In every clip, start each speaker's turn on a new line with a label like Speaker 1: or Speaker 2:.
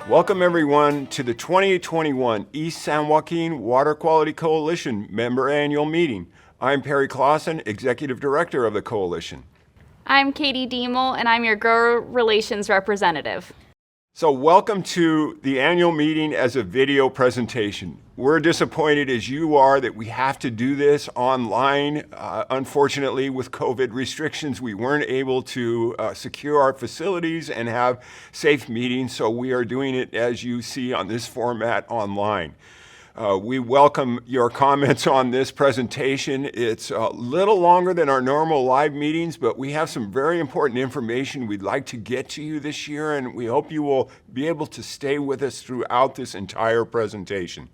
Speaker 1: Welcome everyone to the 2021 East San Joaquin Water Quality Coalition member annual meeting. I'm Perry Clausen, Executive Director of the Coalition.
Speaker 2: I'm Katie Diemel, and I'm your Grower Relations Representative.
Speaker 1: So welcome to the annual meeting as a video presentation. We're disappointed as you are that we have to do this online. Unfortunately, with COVID restrictions, we weren't able to secure our facilities and have safe meetings, so we are doing it as you see on this format online. We welcome your comments on this presentation. It's a little longer than our normal live meetings, but we have some very important information we'd like to get to you this year, and we hope you will be able to stay with us throughout this entire presentation.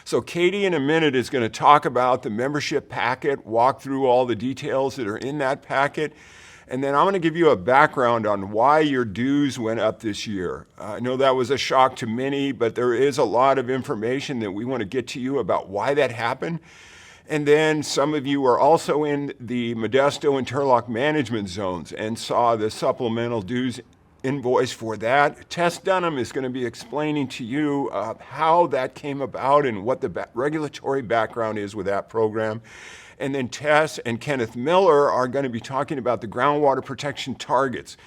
Speaker 1: So Katie in a minute is going to talk about the membership packet, walk through all the details that are in that packet, and then I'm going to give you a background on why your dues went up this year. I know that was a shock to many, but there is a lot of information that we want to get to you about why that happened. And then some of you are also in the Modesto interlock management zones and saw the supplemental dues invoice for that. Tess Dunham is going to be explaining to you how that came about and what the regulatory background is with that program. And then Tess and Kenneth Miller are going to be talking about the groundwater protection targets.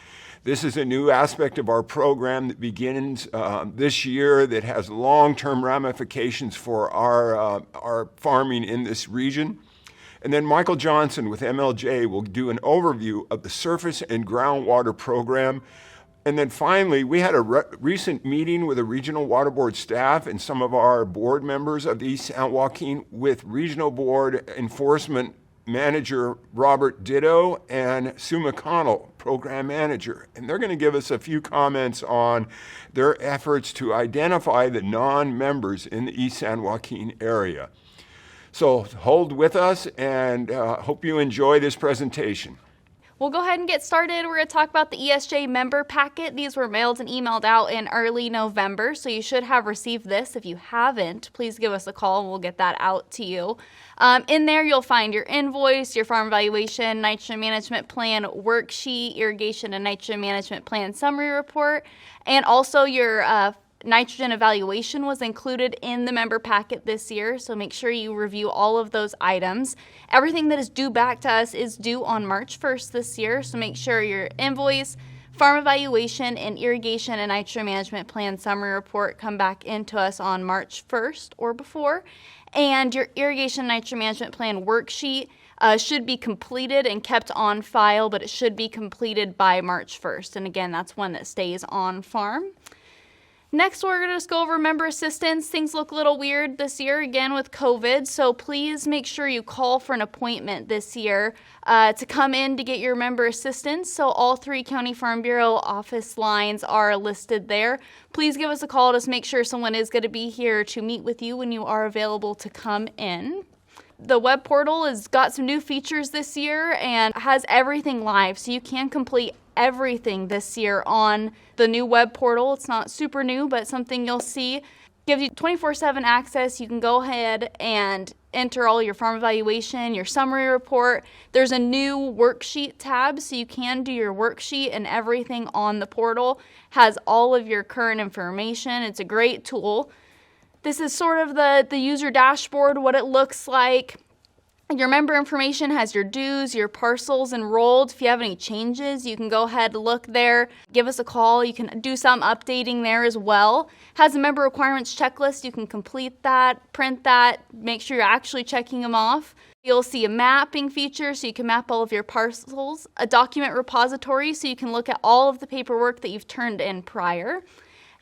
Speaker 1: This is a new aspect of our program that begins this year that has long-term ramifications for our farming in this region. And then Michael Johnson with MLJ will do an overview of the surface and groundwater program. And then finally, we had a recent meeting with the Regional Water Board staff and some of our board members of the East San Joaquin with Regional Board Enforcement Manager Robert Ditto and Sue McConnell, Program Manager. And they're going to give us a few comments on their efforts to identify the non-members in the East San Joaquin area. So hold with us and hope you enjoy this presentation.
Speaker 2: We'll go ahead and get started. We're going to talk about the ESJ member packet. These were mailed and emailed out in early November, so you should have received this. If you haven't, please give us a call and we'll get that out to you. In there, you'll find your invoice, your farm evaluation, nitrogen management plan worksheet, irrigation and nitrogen management plan summary report, and also your nitrogen evaluation was included in the member packet this year, so make sure you review all of those items. Everything that is due back to us is due on March 1st this year, so make sure your invoice, farm evaluation, and irrigation and nitrogen management plan summary report come back into us on March 1st or before. And your irrigation and nitrogen management plan worksheet should be completed and kept on file, but it should be completed by March 1st. And again, that's one that stays on farm. Next, we're going to just go over member assistance. Things look a little weird this year, again, with COVID, so please make sure you call for an appointment this year to come in to get your member assistance. So all 3 County Farm Bureau office lines are listed there. Please give us a call to make sure someone is going to be here to meet with you when you are available to come in. The web portal has got some new features this year and has everything live, so you can complete everything this year on the new web portal. It's not super new, but something you'll see. Gives you 24/7 access. You can go ahead and enter all your farm evaluation, your summary report. There's a new worksheet tab, so you can do your worksheet, and everything on the portal has all of your current information. It's a great tool. This is sort of the user dashboard, what it looks like. Your member information has your dues, your parcels enrolled. If you have any changes, you can go ahead and look there. Give us a call. You can do some updating there as well. Has a member requirements checklist. You can complete that, print that, make sure you're actually checking them off. You'll see a mapping feature, so you can map all of your parcels. A document repository, so you can look at all of the paperwork that you've turned in prior.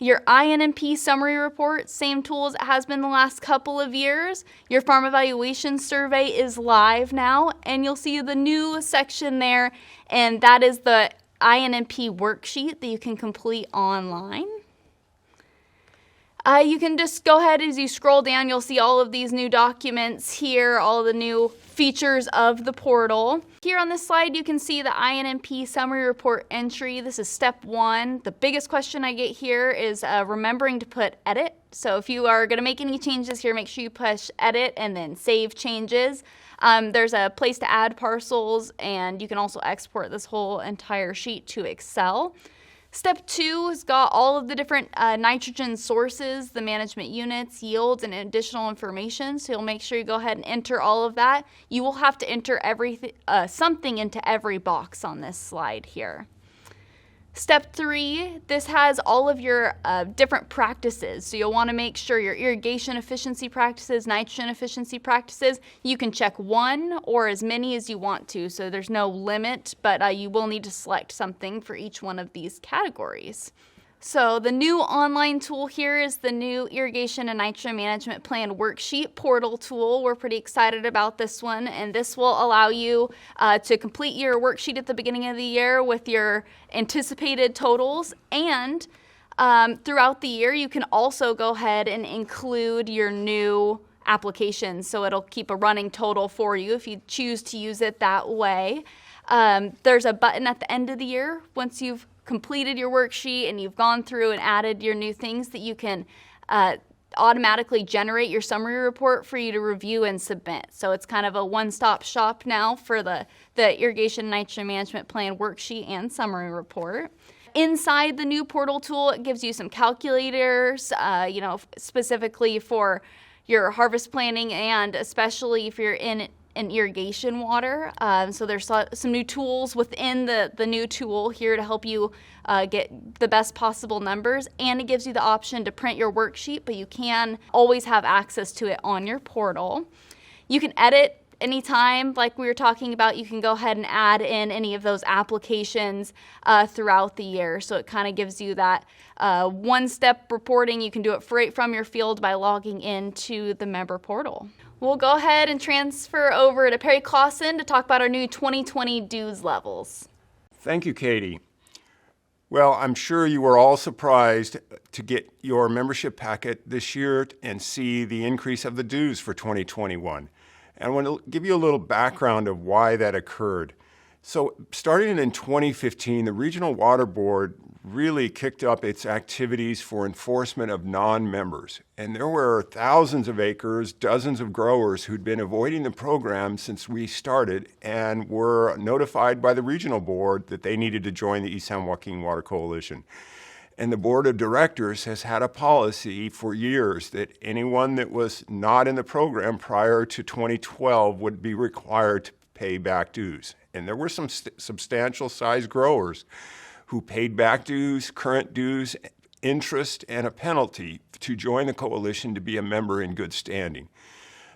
Speaker 2: Your INMP summary report, same tool as it has been the last couple of years. Your farm evaluation survey is live now, and you'll see the new section there, and that is the INMP worksheet that you can complete online. You can just go ahead as you scroll down, you'll see all of these new documents here, all the new features of the portal. Here on this slide, you can see the INMP summary report entry. This is step 1. The biggest question I get here is remembering to put edit. So if you are going to make any changes here, make sure you push edit and then save changes. There's a place to add parcels, and you can also export this whole entire sheet to Excel. Step 2 has got all of the different nitrogen sources, the management units, yields, and additional information. So you'll make sure you go ahead and enter all of that. You will have to enter everything, something into every box on this slide here. Step 3, this has all of your different practices. So you'll want to make sure your irrigation efficiency practices, nitrogen efficiency practices, you can check one or as many as you want to. So there's no limit, but you will need to select something for each one of these categories. So the new online tool here is the new Irrigation and Nitrogen Management Plan Worksheet portal tool. We're pretty excited about this one, and this will allow you to complete your worksheet at the beginning of the year with your anticipated totals, and throughout the year you can also go ahead and include your new applications, so it'll keep a running total for you if you choose to use it that way. There's a button at the end of the year once you've completed your worksheet and you've gone through and added your new things that you can automatically generate your summary report for you to review and submit. So it's kind of a one-stop shop now for the Irrigation Nitrogen Management Plan worksheet and summary report. Inside the new portal tool, it gives you some calculators, specifically for your harvest planning and especially if you're in irrigation water. So there's some new tools within the new tool here to help you get the best possible numbers, and it gives you the option to print your worksheet, but you can always have access to it on your portal. You can edit anytime, like we were talking about. You can go ahead and add in any of those applications throughout the year. So it kind of gives you that one-step reporting. You can do it right from your field by logging into the member portal. We'll go ahead and transfer over to Perry Clausen to talk about our new 2020 dues levels.
Speaker 1: Thank you, Katie. Well, I'm sure you were all surprised to get your membership packet this year and see the increase of the dues for 2021. And I want to give you a little background of why that occurred. So starting in 2015, the Regional Water Board really kicked up its activities for enforcement of non-members. And there were thousands of acres, dozens of growers who'd been avoiding the program since we started and were notified by the Regional Board that they needed to join the East San Joaquin Water Coalition. And the Board of Directors has had a policy for years that anyone that was not in the program prior to 2012 would be required to pay back dues. And there were some substantial size growers who paid back dues, current dues, interest, and a penalty to join the coalition to be a member in good standing.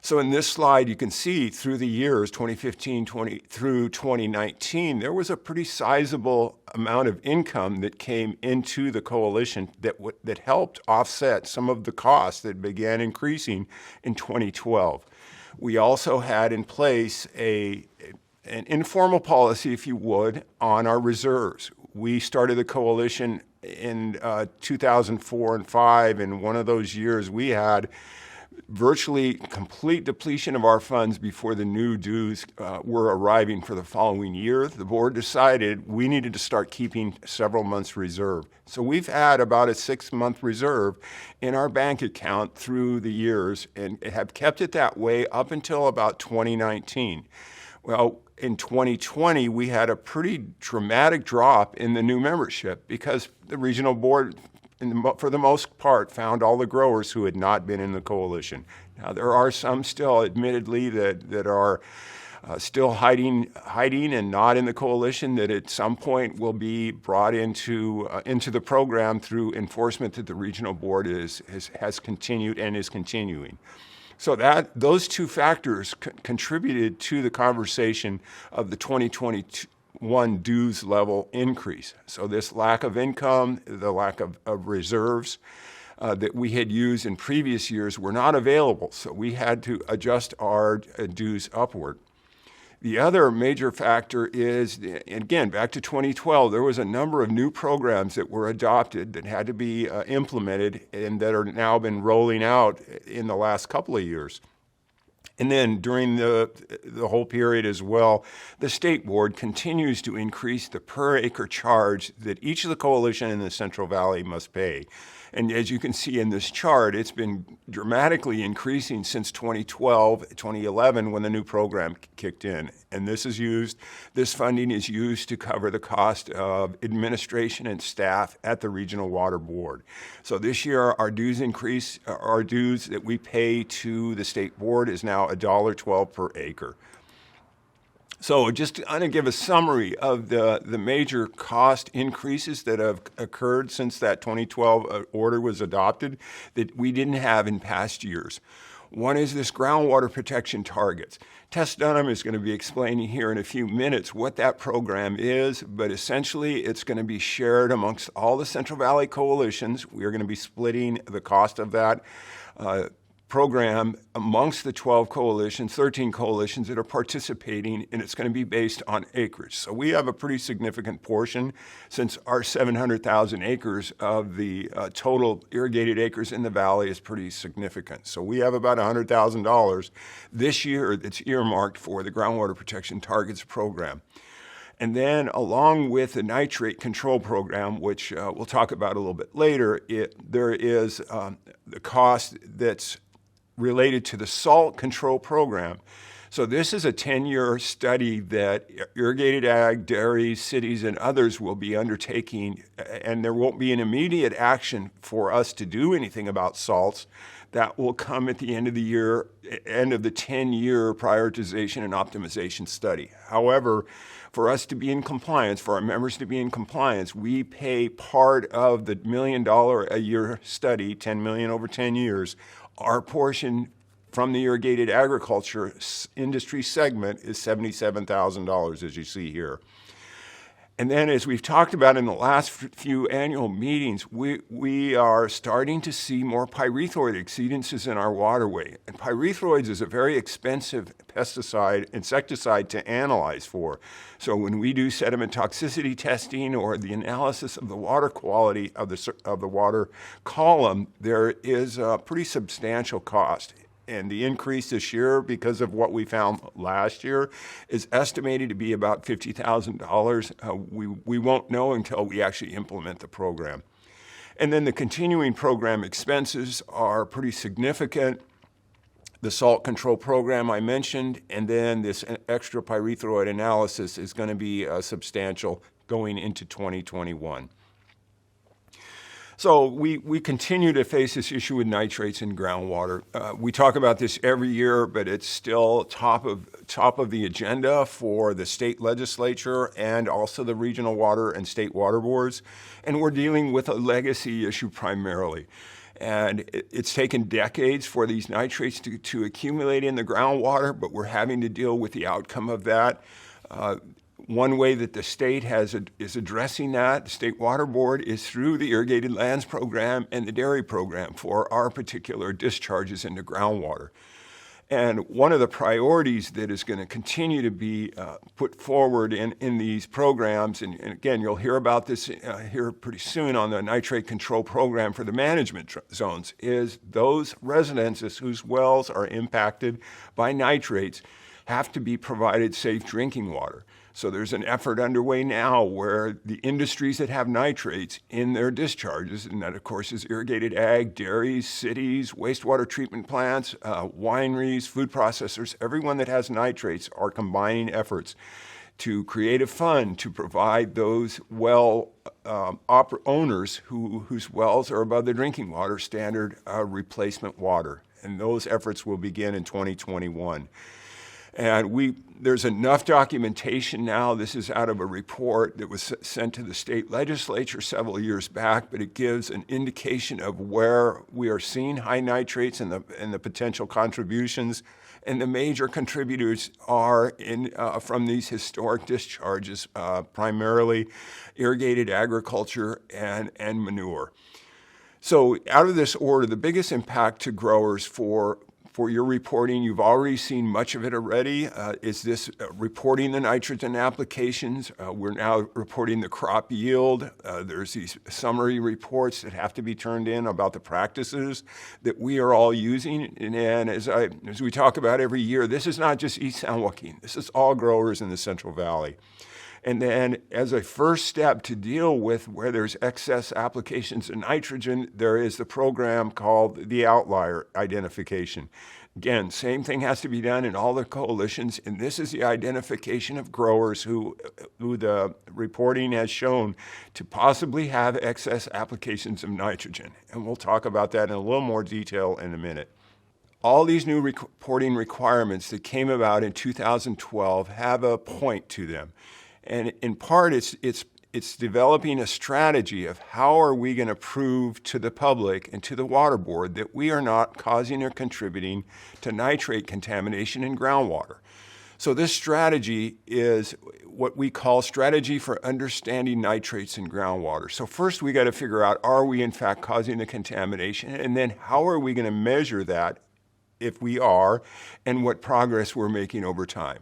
Speaker 1: So in this slide, you can see through the years, 2015 through 2019, there was a pretty sizable amount of income that came into the coalition that helped offset some of the costs that began increasing in 2012. We also had in place an informal policy, if you would, on our reserves. We started the coalition in 2004 and 5, and one of those years we had virtually complete depletion of our funds before the new dues were arriving for the following year. The board decided we needed to start keeping several months reserve. So we've had about a 6-month reserve in our bank account through the years and have kept it that way up until about 2019. Well, in 2020, we had a pretty dramatic drop in the new membership because the regional board, for the most part, found all the growers who had not been in the coalition. Now, there are some still, admittedly, that are still hiding and not in the coalition that at some point will be brought into the program through enforcement that the regional board has continued and is continuing. So those two factors contributed to the conversation of the 2021 dues level increase. So this lack of income, the lack of reserves that we had used in previous years were not available. So we had to adjust our dues upward. The other major factor is, again, back to 2012, there was a number of new programs that were adopted that had to be implemented and that are now been rolling out in the last couple of years. And then during the whole period as well, the state board continues to increase the per acre charge that each of the coalition in the Central Valley must pay. And as you can see in this chart, it's been dramatically increasing since 2011 when the new program kicked in. And this funding is used to cover the cost of administration and staff at the Regional Water Board. So this year, our dues that we pay to the state board is now $1.12 per acre. So just to give a summary of the major cost increases that have occurred since that 2012 order was adopted that we didn't have in past years. One is this groundwater protection targets. Tess Dunham is going to be explaining here in a few minutes what that program is, but essentially it's going to be shared amongst all the Central Valley coalitions. We are going to be splitting the cost of that program amongst the 13 coalitions that are participating, and it's going to be based on acreage. So we have a pretty significant portion, since our 700,000 acres of the total irrigated acres in the valley is pretty significant. So we have about $100,000 this year that's earmarked for the Groundwater Protection Targets program. And then along with the nitrate control program, which we'll talk about a little bit later, there is the cost that's related to the salt control program. So this is a 10-year study that irrigated ag, dairies, cities, and others will be undertaking, and there won't be an immediate action for us to do anything about salts. That will come at the end of the year, end of the 10-year prioritization and optimization study. However, for us to be in compliance, for our members to be in compliance, we pay part of the $1 million a year study, $10 million over 10 years. Our portion from the irrigated agriculture industry segment is $77,000, as you see here. And then, as we've talked about in the last few annual meetings, we are starting to see more pyrethroid exceedances in our waterway. And pyrethroids is a very expensive insecticide to analyze for. So when we do sediment toxicity testing or the analysis of the water quality of the water column, there is a pretty substantial cost. And the increase this year, because of what we found last year, is estimated to be about $50,000. We won't know until we actually implement the program. And then the continuing program expenses are pretty significant. The salt control program I mentioned, and then this extra pyrethroid analysis is going to be substantial going into 2021. So we continue to face this issue with nitrates in groundwater. We talk about this every year, but it's still top of the agenda for the state legislature and also the regional water and state water boards. And we're dealing with a legacy issue primarily. And it's taken decades for these nitrates to accumulate in the groundwater, but we're having to deal with the outcome of that. One way that the state is addressing that, the State Water Board, is through the Irrigated Lands Program and the Dairy Program for our particular discharges into groundwater. And one of the priorities that is going to continue to be put forward in these programs, and again, you'll hear about this here pretty soon on the nitrate control program for the management zones, is those residences whose wells are impacted by nitrates have to be provided safe drinking water. So there's an effort underway now where the industries that have nitrates in their discharges, and that of course is irrigated ag, dairies, cities, wastewater treatment plants, wineries, food processors, everyone that has nitrates are combining efforts to create a fund to provide those well owners whose wells are above the drinking water standard replacement water. And those efforts will begin in 2021. And there's enough documentation now. This is out of a report that was sent to the state legislature several years back, but it gives an indication of where we are seeing high nitrates and the potential contributions. And the major contributors are from these historic discharges, primarily irrigated agriculture and manure. So out of this order, the biggest impact to growers for your reporting, you've already seen much of it already, is this reporting the nitrogen applications. We're now reporting the crop yield. There's these summary reports that have to be turned in about the practices that we are all using. And as we talk about every year, this is not just East San Joaquin. This is all growers in the Central Valley. And then as a first step to deal with where there's excess applications of nitrogen, there is the program called the Outlier identification. Again, same thing has to be done in all the coalitions, and this is the identification of growers who the reporting has shown to possibly have excess applications of nitrogen. And we'll talk about that in a little more detail in a minute. All these new reporting requirements that came about in 2012 have a point to them. And in part, it's developing a strategy of how are we going to prove to the public and to the water board that we are not causing or contributing to nitrate contamination in groundwater. So this strategy is what we call strategy for understanding nitrates in groundwater. So first we got to figure out, are we in fact causing the contamination? And then how are we going to measure that if we are, and what progress we're making over time?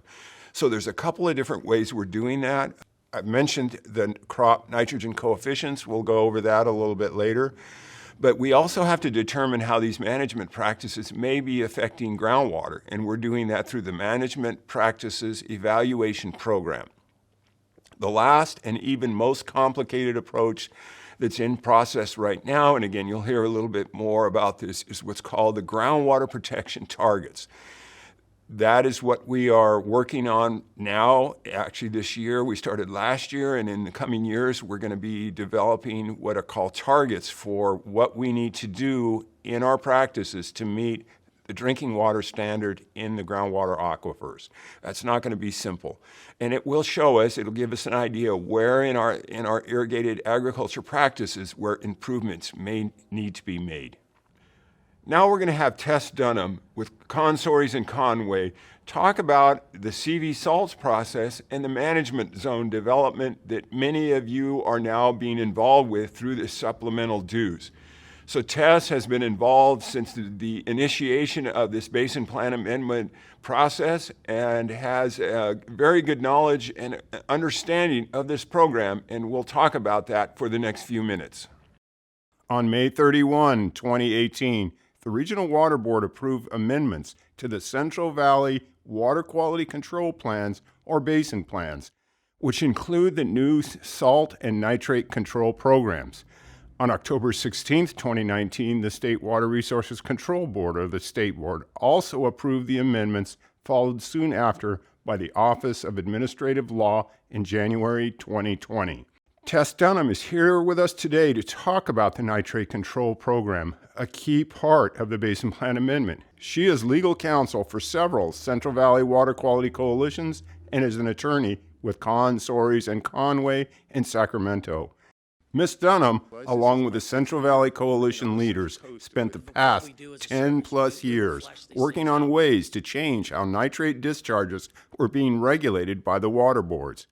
Speaker 1: So there's a couple of different ways we're doing that. I mentioned the crop nitrogen coefficients. We'll go over that a little bit later. But we also have to determine how these management practices may be affecting groundwater, and we're doing that through the Management Practices Evaluation Program. The last and even most complicated approach that's in process right now, and again, you'll hear a little bit more about this, is what's called the Groundwater Protection Targets. That is what we are working on now. Actually, this year, we started last year, and in the coming years, we're going to be developing what are called targets for what we need to do in our practices to meet the drinking water standard in the groundwater aquifers. That's not going to be simple. And it will show us, it'll give us an idea where in our irrigated agriculture practices where improvements may need to be made. Now we're going to have Tess Dunham with Consors and Conway talk about the CV salts process and the management zone development that many of you are now being involved with through the supplemental dues. So Tess has been involved since the initiation of this basin plan amendment process and has a very good knowledge and understanding of this program, and we'll talk about that for the next few minutes.
Speaker 3: On May 31, 2018, the Regional Water Board approved amendments to the Central Valley Water Quality Control Plans, or Basin Plans, which include the new salt and nitrate control programs. On October 16, 2019, the State Water Resources Control Board, or the State Board, also approved the amendments, followed soon after by the Office of Administrative Law in January 2020. Tess Dunham is here with us today to talk about the nitrate control program, a key part of the Basin Plan Amendment. She is legal counsel for several Central Valley Water Quality Coalitions and is an attorney with Consors and Conway in Sacramento. Ms. Dunham, along with the Central Valley Coalition leaders, spent the past 10-plus years working on ways to change how nitrate discharges were being regulated by the water boards.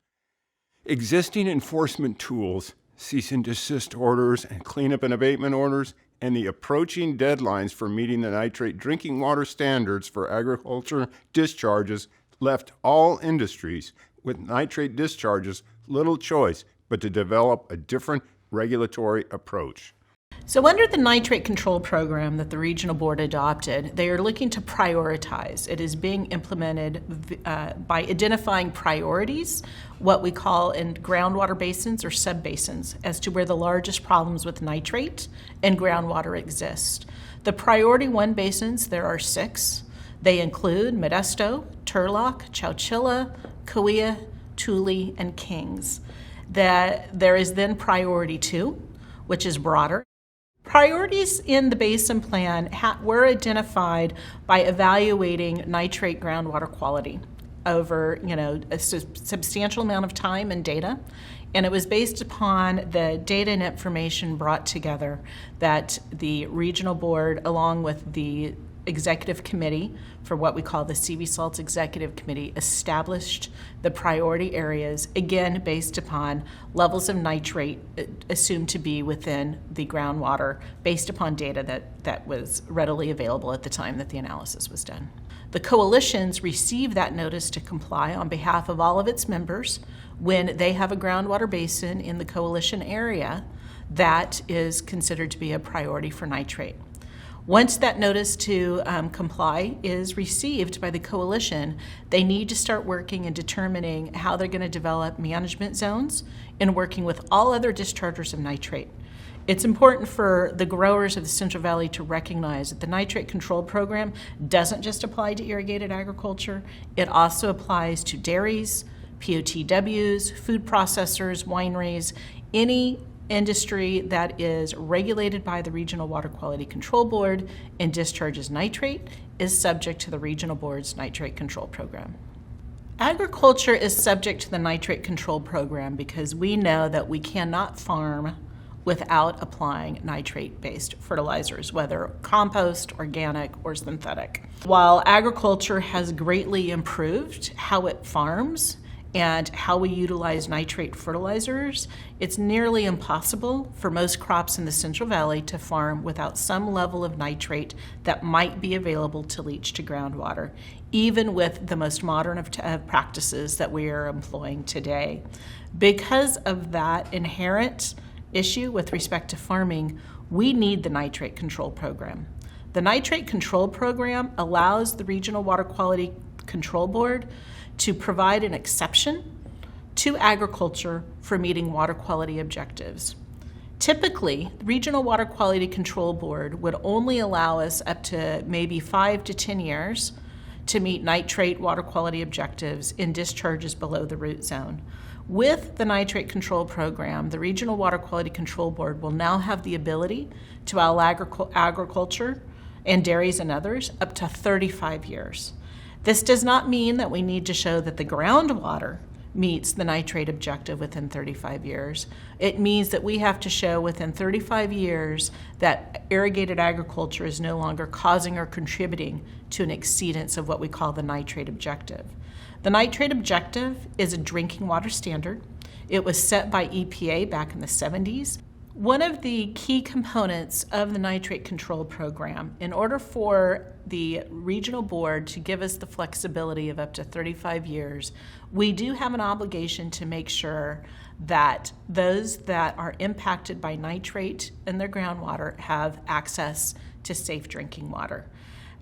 Speaker 3: Existing enforcement tools, cease and desist orders and cleanup and abatement orders, and the approaching deadlines for meeting the nitrate drinking water standards for agriculture discharges left all industries with nitrate discharges little choice but to develop a different regulatory approach.
Speaker 4: So under the nitrate control program that the regional board adopted, they are looking to prioritize. It is being implemented by identifying priorities, what we call in groundwater basins or subbasins, as to where the largest problems with nitrate and groundwater exist. The priority 1 basins, there are 6. They include Modesto, Turlock, Chowchilla, Cahuilla, Tule, and Kings. There is then priority 2, which is broader. Priorities in the basin plan were identified by evaluating nitrate groundwater quality over a substantial amount of time and data, and it was based upon the data and information brought together that the regional board, along with the executive committee for what we call the CV Salts Executive Committee, established the priority areas, again based upon levels of nitrate assumed to be within the groundwater based upon data that was readily available at the time that the analysis was done. The coalitions receive that notice to comply on behalf of all of its members when they have a groundwater basin in the coalition area that is considered to be a priority for nitrate. Once that notice to comply is received by the coalition, they need to start working and determining how they're going to develop management zones and working with all other dischargers of nitrate. It's important for the growers of the Central Valley to recognize that the nitrate control program doesn't just apply to irrigated agriculture, it also applies to dairies, POTWs, food processors, wineries, any industry that is regulated by the Regional Water Quality Control Board and discharges nitrate is subject to the Regional Board's nitrate control program. Agriculture is subject to the nitrate control program because we know that we cannot farm without applying nitrate-based fertilizers, whether compost, organic, or synthetic. While agriculture has greatly improved how it farms and how we utilize nitrate fertilizers, it's nearly impossible for most crops in the Central Valley to farm without some level of nitrate that might be available to leach to groundwater, even with the most modern of practices that we are employing today. Because of that inherent issue with respect to farming, we need the nitrate control program. The nitrate control program allows the Regional Water Quality Control Board to provide an exception to agriculture for meeting water quality objectives. Typically, the Regional Water Quality Control Board would only allow us up to maybe 5 to 10 years to meet nitrate water quality objectives in discharges below the root zone. With the nitrate control program, the Regional Water Quality Control Board will now have the ability to allow agriculture and dairies and others up to 35 years. This does not mean that we need to show that the groundwater meets the nitrate objective within 35 years. It means that we have to show within 35 years that irrigated agriculture is no longer causing or contributing to an exceedance of what we call the nitrate objective. The nitrate objective is a drinking water standard. It was set by EPA back in the 70s. One of the key components of the nitrate control program, in order for the regional board to give us the flexibility of up to 35 years, we do have an obligation to make sure that those that are impacted by nitrate in their groundwater have access to safe drinking water.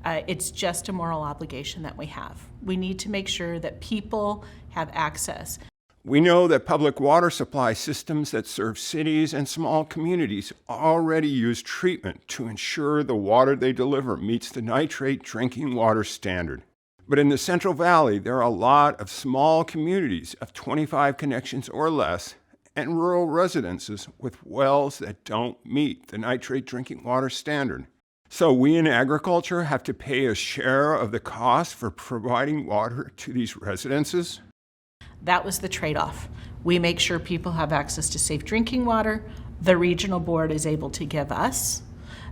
Speaker 4: It's just a moral obligation that we have. We need to make sure that people have access.
Speaker 3: We know that public water supply systems that serve cities and small communities already use treatment to ensure the water they deliver meets the nitrate drinking water standard. But in the Central Valley, there are a lot of small communities of 25 connections or less and rural residences with wells that don't meet the nitrate drinking water standard. So we in agriculture have to pay a share of the cost for providing water to these residences?
Speaker 4: That was the trade-off. We make sure people have access to safe drinking water. The regional board is able to give us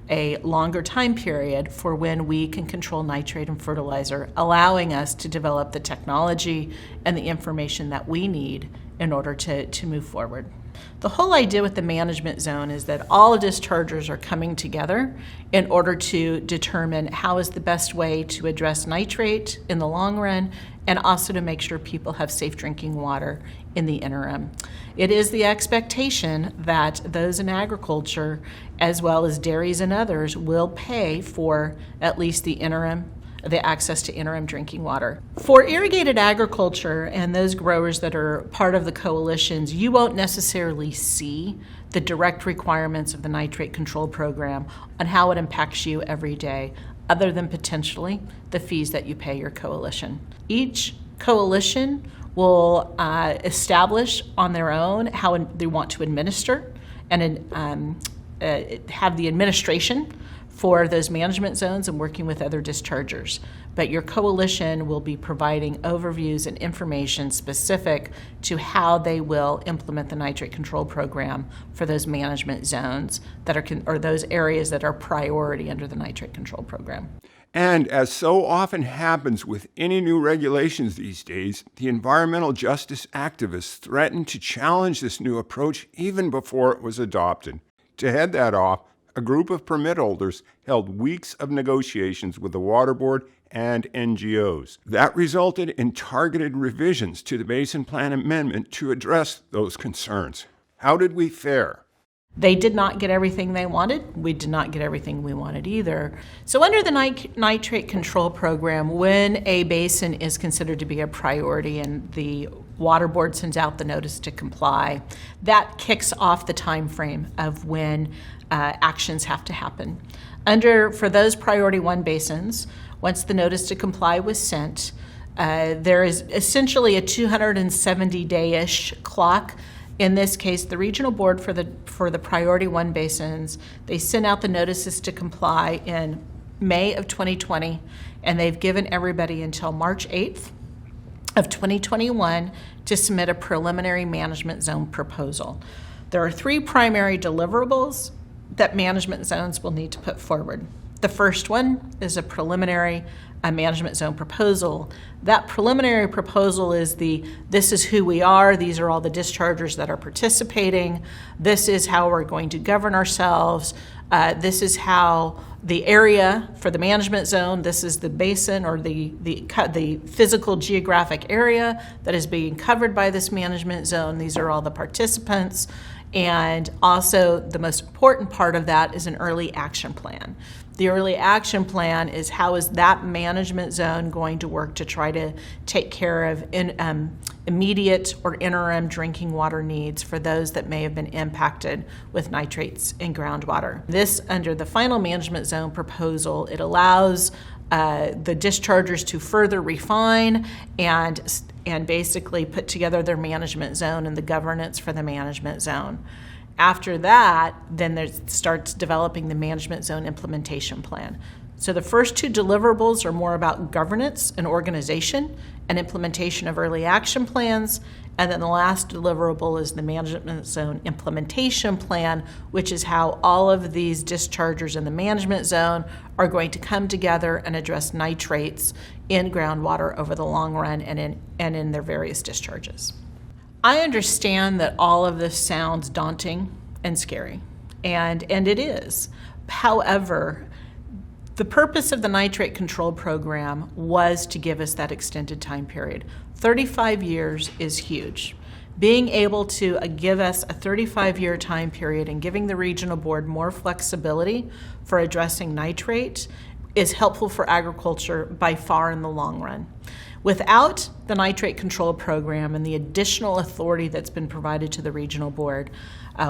Speaker 4: a longer time period for when we can control nitrate and fertilizer, allowing us to develop the technology and the information that we need in order to move forward. The whole idea with the management zone is that all dischargers are coming together in order to determine how is the best way to address nitrate in the long run and also to make sure people have safe drinking water in the interim. It is the expectation that those in agriculture, as well as dairies and others, will pay for at least the access to interim drinking water. For irrigated agriculture and those growers that are part of the coalitions, you won't necessarily see the direct requirements of the nitrate control program on how it impacts you every day, other than potentially the fees that you pay your coalition. Each coalition will establish on their own how they want to administer and have the administration for those management zones and working with other dischargers. But your coalition will be providing overviews and information specific to how they will implement the nitrate control program for those management zones that are, or those areas that are priority under the nitrate control program.
Speaker 3: And as so often happens with any new regulations these days, the environmental justice activists threatened to challenge this new approach even before it was adopted. To head that off, a group of permit holders held weeks of negotiations with the Water Board and NGOs. That resulted in targeted revisions to the Basin Plan Amendment to address those concerns. How did we fare?
Speaker 4: They did not get everything they wanted. We did not get everything we wanted either. So under the nitrate control program, when a basin is considered to be a priority and the water board sends out the notice to comply, that kicks off the time frame of when actions have to happen. For those priority 1 basins, once the notice to comply was sent, there is essentially a 270-day-ish clock. In this case, the regional board for the priority 1 basins, they sent out the notices to comply in May of 2020, and they've given everybody until March 8th of 2021 to submit a preliminary management zone proposal. There are 3 primary deliverables that management zones will need to put forward. The first one is a preliminary management zone proposal. That preliminary proposal is this is who we are, these are all the dischargers that are participating, this is how we're going to govern ourselves, this is how the area for the management zone, this is the basin or the physical geographic area that is being covered by this management zone, these are all the participants, and also the most important part of that is an early action plan. The early action plan is how is that management zone going to work to try to take care of immediate or interim drinking water needs for those that may have been impacted with nitrates in groundwater. This, under the final management zone proposal, it allows the dischargers to further refine and basically put together their management zone and the governance for the management zone. After that, then there starts developing the management zone implementation plan. So the first 2 deliverables are more about governance and organization and implementation of early action plans. And then the last deliverable is the management zone implementation plan, which is how all of these dischargers in the management zone are going to come together and address nitrates in groundwater over the long run and in their various discharges. I understand that all of this sounds daunting and scary, and it is. However, the purpose of the nitrate control program was to give us that extended time period. 35 years is huge. Being able to give us a 35-year time period and giving the regional board more flexibility for addressing nitrate is helpful for agriculture by far in the long run. Without the nitrate control program and the additional authority that's been provided to the regional board,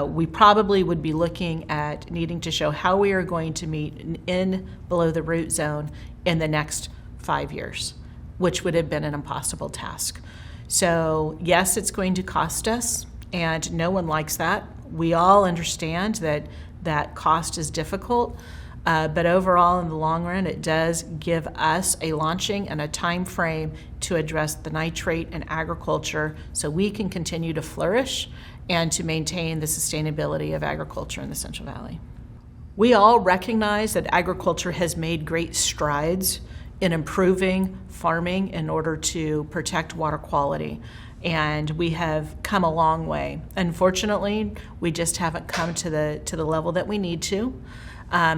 Speaker 4: we probably would be looking at needing to show how we are going to meet in below the root zone in the next 5 years, which would have been an impossible task. So yes, it's going to cost us, and no one likes that. We all understand that cost is difficult. But overall, in the long run, it does give us a launching and a time frame to address the nitrate in agriculture so we can continue to flourish and to maintain the sustainability of agriculture in the Central Valley. We all recognize that agriculture has made great strides in improving farming in order to protect water quality. And we have come a long way. Unfortunately, we just haven't come to the level that we need to.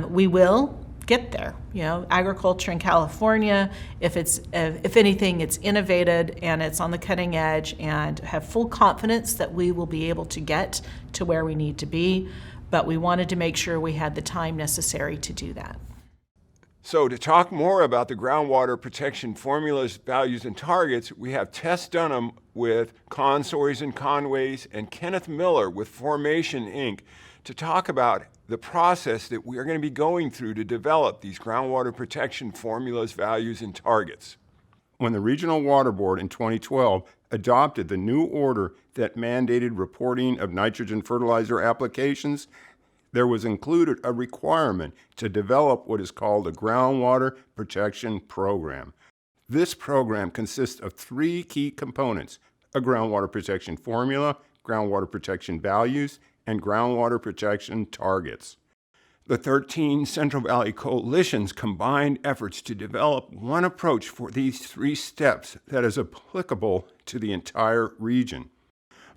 Speaker 4: We will get there. You know, agriculture in California, if anything, it's innovated and it's on the cutting edge, and have full confidence that we will be able to get to where we need to be. But we wanted to make sure we had the time necessary to do that.
Speaker 1: So to talk more about the groundwater protection formulas, values, and targets, we have Tess Dunham with Consoys and Conways and Kenneth Miller with Formation, Inc. to talk about the process that we are going to be going through to develop these groundwater protection formulas, values, and targets.
Speaker 3: When the Regional Water Board in 2012 adopted the new order that mandated reporting of nitrogen fertilizer applications, there was included a requirement to develop what is called a Groundwater Protection Program. This program consists of 3 key components: a groundwater protection formula, groundwater protection values, and groundwater protection targets. The 13 Central Valley coalitions combined efforts to develop one approach for these 3 steps that is applicable to the entire region.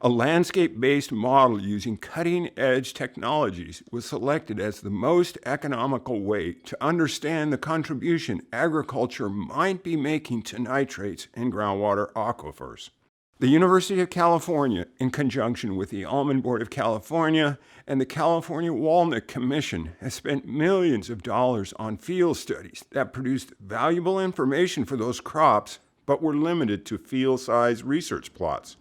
Speaker 3: A landscape-based model using cutting-edge technologies was selected as the most economical way to understand the contribution agriculture might be making to nitrates in groundwater aquifers.
Speaker 1: The University of California, in conjunction with the Almond Board of California and the California Walnut Commission, has spent millions of dollars on field studies that produced valuable information for those crops, but were limited to field-size research plots.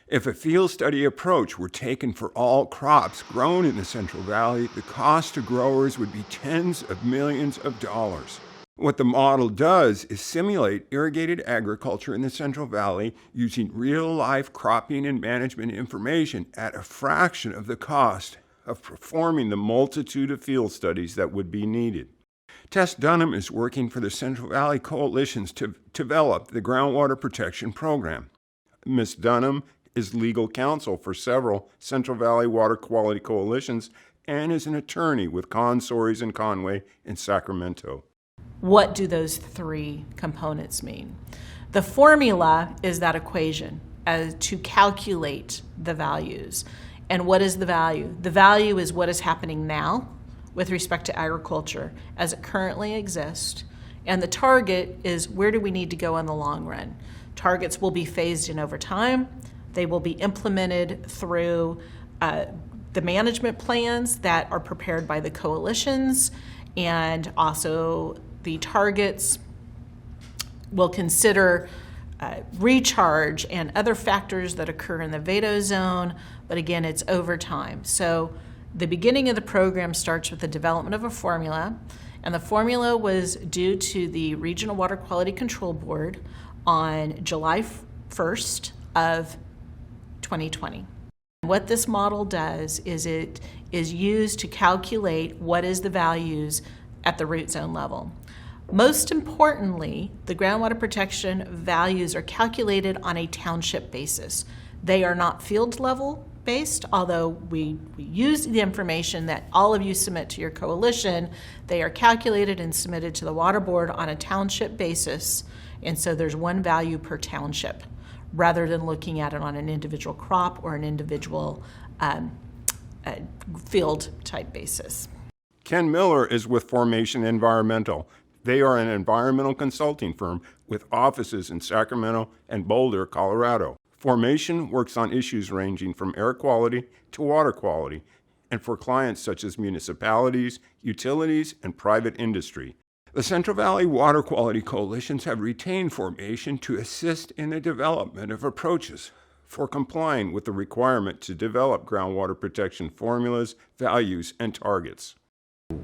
Speaker 1: If a field study approach were taken for all crops grown in the Central Valley, the cost to growers would be tens of millions of dollars. What the model does is simulate irrigated agriculture in the Central Valley using real-life cropping and management information at a fraction of the cost of performing the multitude of field studies that would be needed. Tess Dunham is working for the Central Valley Coalitions to develop the Groundwater Protection Program. Ms. Dunham is legal counsel for several Central Valley Water Quality Coalitions and is an attorney with Soares & Conway in Sacramento.
Speaker 4: What do those three components mean? The formula is that equation to calculate the values. And what is the value? The value is what is happening now with respect to agriculture as it currently exists. And the target is where do we need to go in the long run? Targets will be phased in over time. They will be implemented through the management plans that are prepared by the coalitions, and also the targets will consider recharge and other factors that occur in the veto zone, but again, it's over time. So the beginning of the program starts with the development of a formula, and the formula was due to the Regional Water Quality Control Board on July 1st of 2020. What this model does is it is used to calculate what is the values at the root zone level. Most importantly, the groundwater protection values are calculated on a township basis. They are not field level based, although we use the information that all of you submit to your coalition. They are calculated and submitted to the water board on a township basis, and so there's one value per township, rather than looking at it on an individual crop or an individual field type basis.
Speaker 3: Ken Miller is with Formation Environmental. They are an environmental consulting firm with offices in Sacramento and Boulder, Colorado. Formation works on issues ranging from air quality to water quality, and for clients such as municipalities, utilities, and private industry. The Central Valley Water Quality Coalitions have retained Formation to assist in the development of approaches for complying with the requirement to develop groundwater protection formulas, values, and targets.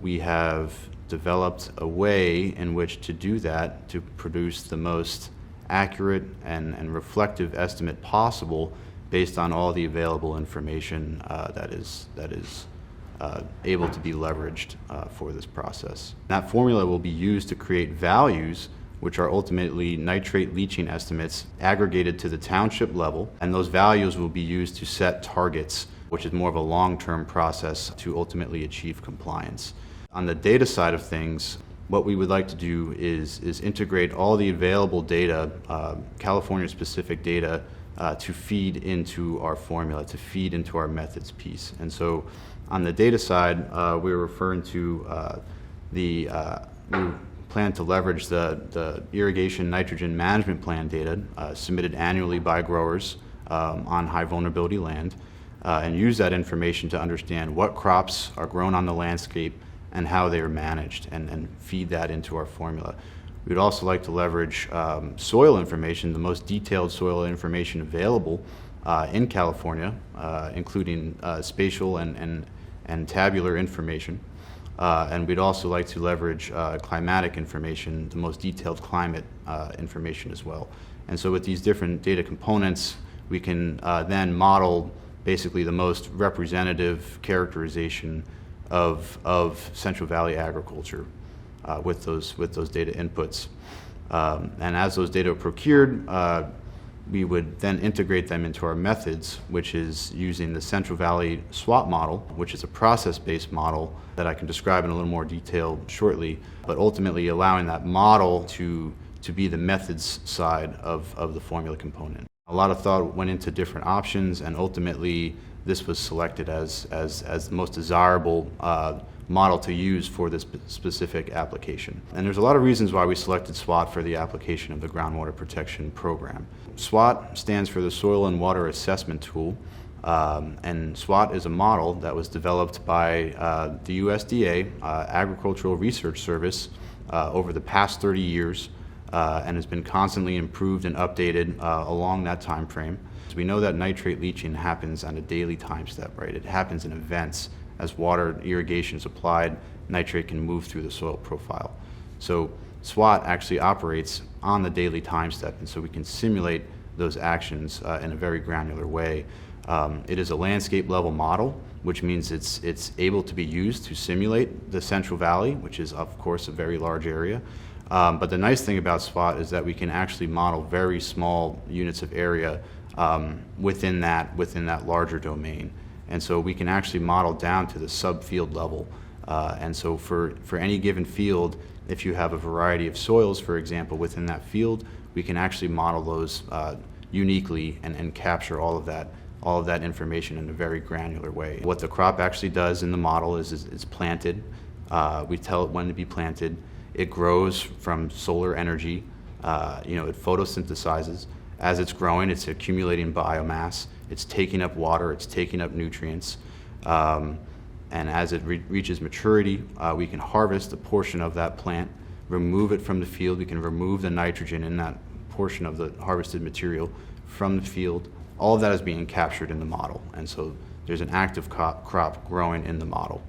Speaker 5: We have developed a way in which to do that, to produce the most accurate and reflective estimate possible based on all the available information that is able to be leveraged for this process. That formula will be used to create values which are ultimately nitrate leaching estimates aggregated to the township level, and those values will be used to set targets, which is more of a long-term process to ultimately achieve compliance. On the data side of things, what we would like to do is integrate all the available data, California-specific data, to feed into our formula, to feed into our methods piece. And so on the data side, we're referring to we plan to leverage the irrigation nitrogen management plan data submitted annually by growers on high vulnerability land, and use that information to understand what crops are grown on the landscape and how they are managed, and feed that into our formula. We'd also like to leverage soil information, the most detailed soil information available in California, including spatial and tabular information. And we'd also like to leverage climatic information, the most detailed climate information as well. And so with these different data components, we can then model basically the most representative characterization of Central Valley agriculture with those data inputs. And as those data are procured, we would then integrate them into our methods, which is using the Central Valley SWAP model, which is a process-based model that I can describe in a little more detail shortly, but ultimately allowing that model to be the methods side of the formula component. A lot of thought went into different options, and ultimately this was selected as the most desirable model to use for this specific application. And there's a lot of reasons why we selected SWOT for the application of the Groundwater Protection Program. SWOT stands for the Soil and Water Assessment Tool, and SWOT is a model that was developed by the USDA, Agricultural Research Service, over the past 30 years and has been constantly improved and updated along that time frame. So we know that nitrate leaching happens on a daily time step, right? It happens in events. As water irrigation is applied, nitrate can move through the soil profile. So SWOT actually operates on the daily time step, and so we can simulate those actions in a very granular way. It is a landscape level model, which means it's able to be used to simulate the Central Valley, which is of course a very large area. But the nice thing about SWOT is that we can actually model very small units of area within that larger domain. And so we can actually model down to the subfield level. And so for any given field, if you have a variety of soils, for example, within that field, we can actually model those uniquely and capture all of that information in a very granular way. What the crop actually does in the model is it's planted. We tell it when to be planted. It grows from solar energy. It photosynthesizes. As it's growing, it's accumulating biomass. It's taking up water. It's taking up nutrients. And as it reaches maturity, we can harvest a portion of that plant, remove it from the field. We can remove the nitrogen in that portion of the harvested material from the field. All of that is being captured in the model. And so there's an active crop growing in the model.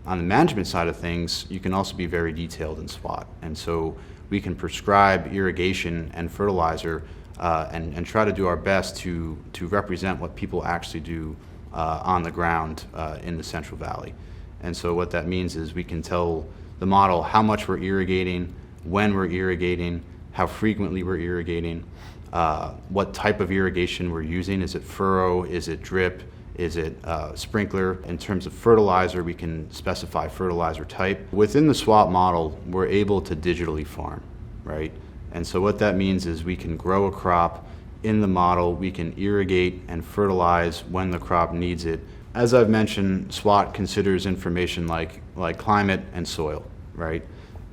Speaker 5: On the management side of things, you can also be very detailed in SWOT. And so we can prescribe irrigation and fertilizer and try to do our best to represent what people actually do on the ground in the Central Valley. And so what that means is we can tell the model how much we're irrigating, when we're irrigating, how frequently we're irrigating, what type of irrigation we're using. Is it furrow? Is it drip? Is it sprinkler? In terms of fertilizer, we can specify fertilizer type. Within the SWOT model, we're able to digitally farm, right? And so what that means is we can grow a crop in the model, we can irrigate and fertilize when the crop needs it. As I've mentioned, SWOT considers information like climate and soil, right?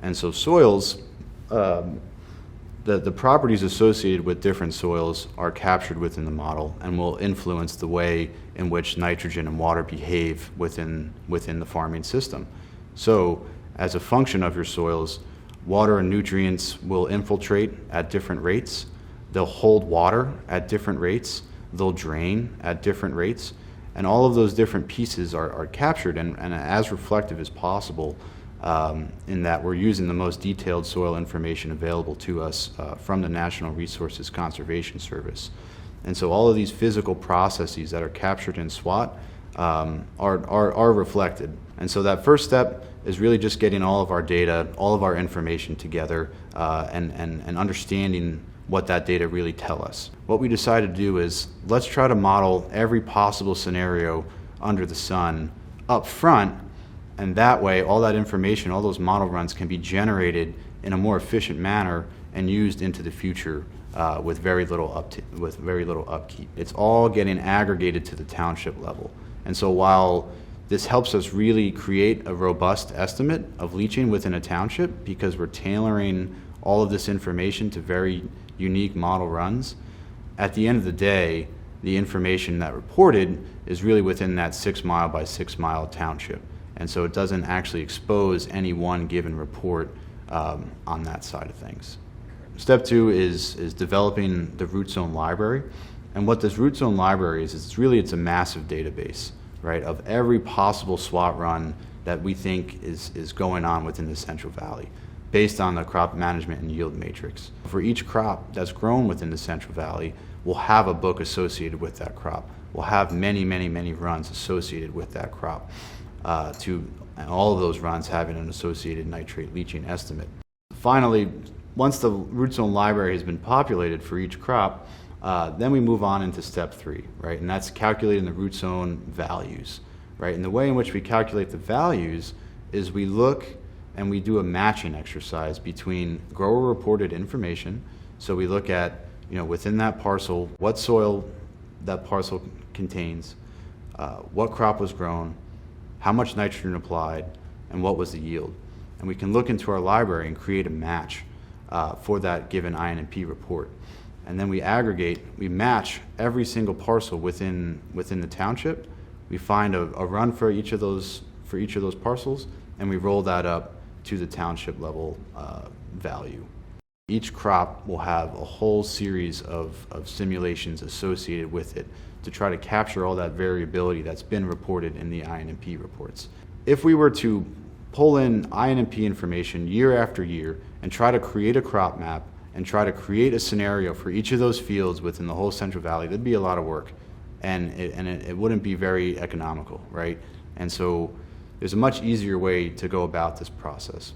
Speaker 5: And so soils, the properties associated with different soils are captured within the model and will influence the way in which nitrogen and water behave within the farming system. So as a function of your soils, water and nutrients will infiltrate at different rates. They'll hold water at different rates. They'll drain at different rates. And all of those different pieces are captured and as reflective as possible in that we're using the most detailed soil information available to us from the National Resources Conservation Service. And so all of these physical processes that are captured in SWOT are reflected. And so that first step is really just getting all of our data, all of our information together and understanding what that data really tell us. What we decided to do is let's try to model every possible scenario under the sun up front, and that way all that information, all those model runs can be generated in a more efficient manner and used into the future with very little upkeep. It's all getting aggregated to the township level. And so while this helps us really create a robust estimate of leaching within a township because we're tailoring all of this information to very unique model runs, at the end of the day, the information that reported is really within that 6 mile by 6 mile township. And so it doesn't actually expose any one given report on that side of things. Step 2 is developing the root zone library. And what this root zone library is it's a massive database, right, of every possible SWOT run that we think is going on within the Central Valley, based on the crop management and yield matrix. For each crop that's grown within the Central Valley, we'll have a book associated with that crop. We'll have many, many, many runs associated with that crop, and all of those runs having an associated nitrate leaching estimate. Finally, once the root zone library has been populated for each crop, then we move on into step 3, right? And that's calculating the root zone values, right? And the way in which we calculate the values is we look and we do a matching exercise between grower reported information. So we look at within that parcel, what soil that parcel contains, what crop was grown, how much nitrogen applied, and what was the yield. And we can look into our library and create a match for that given INP report. And then we match every single parcel within the township. We find a run for each of those parcels, and we roll that up to the township level value. Each crop will have a whole series of simulations associated with it to try to capture all that variability that's been reported in the INP reports. If we were to pull in INP information year after year and try to create a crop map and try to create a scenario for each of those fields within the whole Central Valley, that'd be a lot of work, and it wouldn't be very economical, right? And so there's a much easier way to go about this process.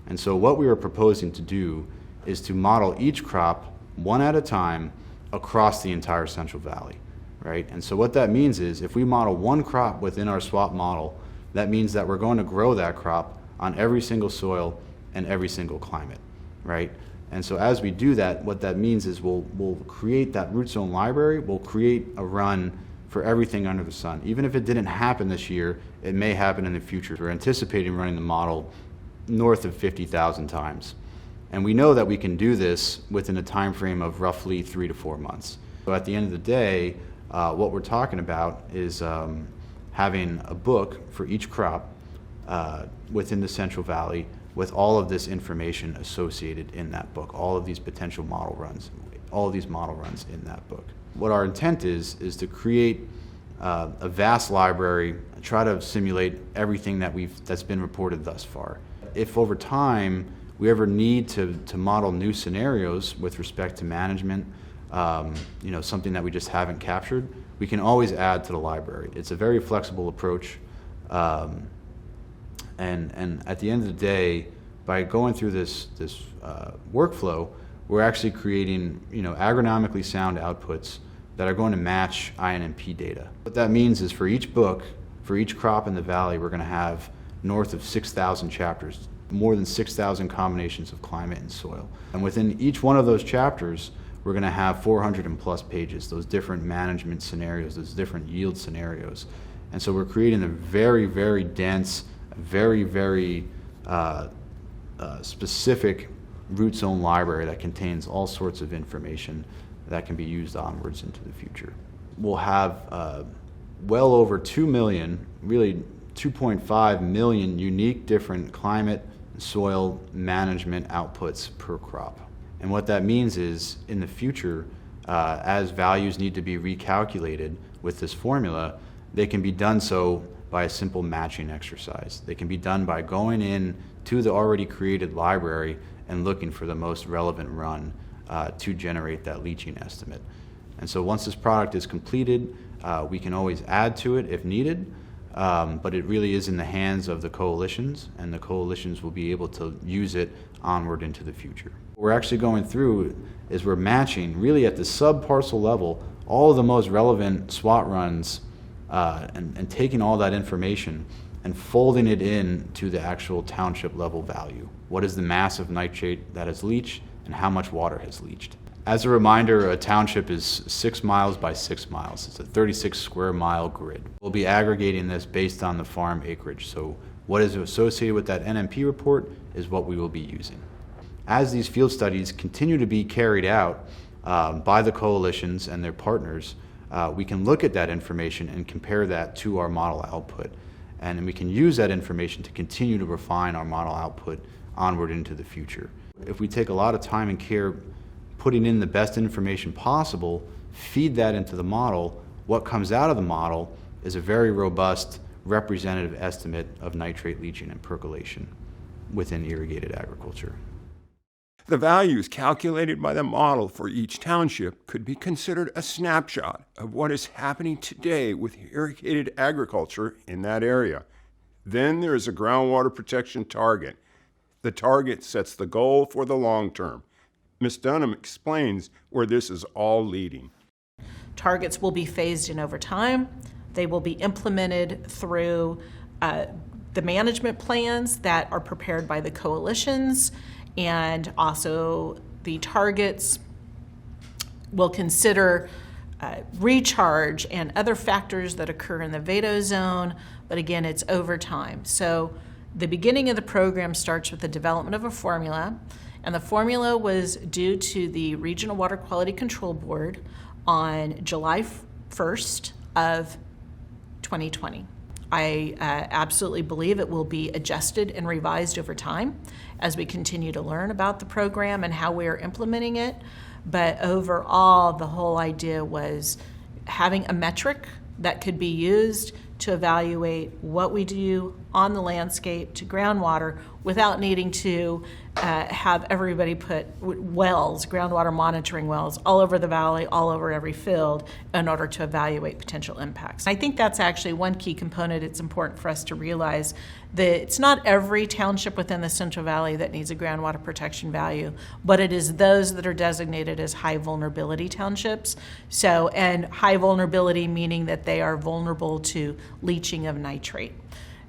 Speaker 5: And so what we were proposing to do is to model each crop one at a time across the entire Central Valley, right? And so what that means is if we model one crop within our SWAP model, that means that we're going to grow that crop on every single soil and every single climate, right? And so as we do that, what that means is we'll create that root zone library, we'll create a run for everything under the sun. Even if it didn't happen this year, it may happen in the future. We're anticipating running the model north of 50,000 times. And we know that we can do this within a time frame of roughly 3 to 4 months. So at the end of the day, what we're talking about is having a book for each crop within the Central Valley with all of this information associated in that book, all of these potential model runs, all of these model runs in that book. What our intent is to create a vast library, try to simulate everything that's been reported thus far. If over time we ever need to model new scenarios with respect to management, something that we just haven't captured, we can always add to the library. It's a very flexible approach. And at the end of the day, by going through this workflow, we're actually creating agronomically sound outputs that are going to match INP data. What that means is for each book, for each crop in the valley, we're going to have north of 6,000 chapters, more than 6,000 combinations of climate and soil. And within each one of those chapters, we're going to have 400 and plus pages, those different management scenarios, those different yield scenarios. And so we're creating a very, very dense, very, very specific root zone library that contains all sorts of information that can be used onwards into the future. We'll have well over 2 million, really 2.5 million unique different climate and soil management outputs per crop. And what that means is in the future, as values need to be recalculated with this formula, they can be done so by a simple matching exercise. They can be done by going in to the already created library and looking for the most relevant run to generate that leaching estimate. And so once this product is completed, we can always add to it if needed, but it really is in the hands of the coalitions, and the coalitions will be able to use it onward into the future. What we're actually going through is we're matching, really at the sub-parcel level, all of the most relevant SWAT runs and taking all that information and folding it in to the actual township level value. What is the mass of nitrate that has leached and how much water has leached? As a reminder, a township is 6 miles by 6 miles. It's a 36 square mile grid. We'll be aggregating this based on the farm acreage. So what is associated with that NMP report is what we will be using. As these field studies continue to be carried out by the coalitions and their partners, we can look at that information and compare that to our model output. And we can use that information to continue to refine our model output onward into the future. If we take a lot of time and care putting in the best information possible, feed that into the model, what comes out of the model is a very robust representative estimate of nitrate leaching and percolation within irrigated agriculture.
Speaker 1: The values calculated by the model for each township could be considered a snapshot of what is happening today with irrigated agriculture in that area. Then there is a groundwater protection target. The target sets the goal for the long term. Ms. Dunham explains where this is all leading.
Speaker 4: Targets will be phased in over time. They will be implemented through the management plans that are prepared by the coalitions, and also the targets We'll consider recharge and other factors that occur in the Vado zone, but again, it's over time. So the beginning of the program starts with the development of a formula, and the formula was due to the Regional Water Quality Control Board on July 1st of 2020. I absolutely believe it will be adjusted and revised over time as we continue to learn about the program and how we are implementing it. But overall, the whole idea was having a metric that could be used to evaluate what we do on the landscape to groundwater without needing to have everybody put wells, groundwater monitoring wells, all over the valley, all over every field in order to evaluate potential impacts. I think that's actually one key component. It's important for us to realize that it's not every township within the Central Valley that needs a groundwater protection value, but it is those that are designated as high vulnerability townships. So, and high vulnerability meaning that they are vulnerable to leaching of nitrate.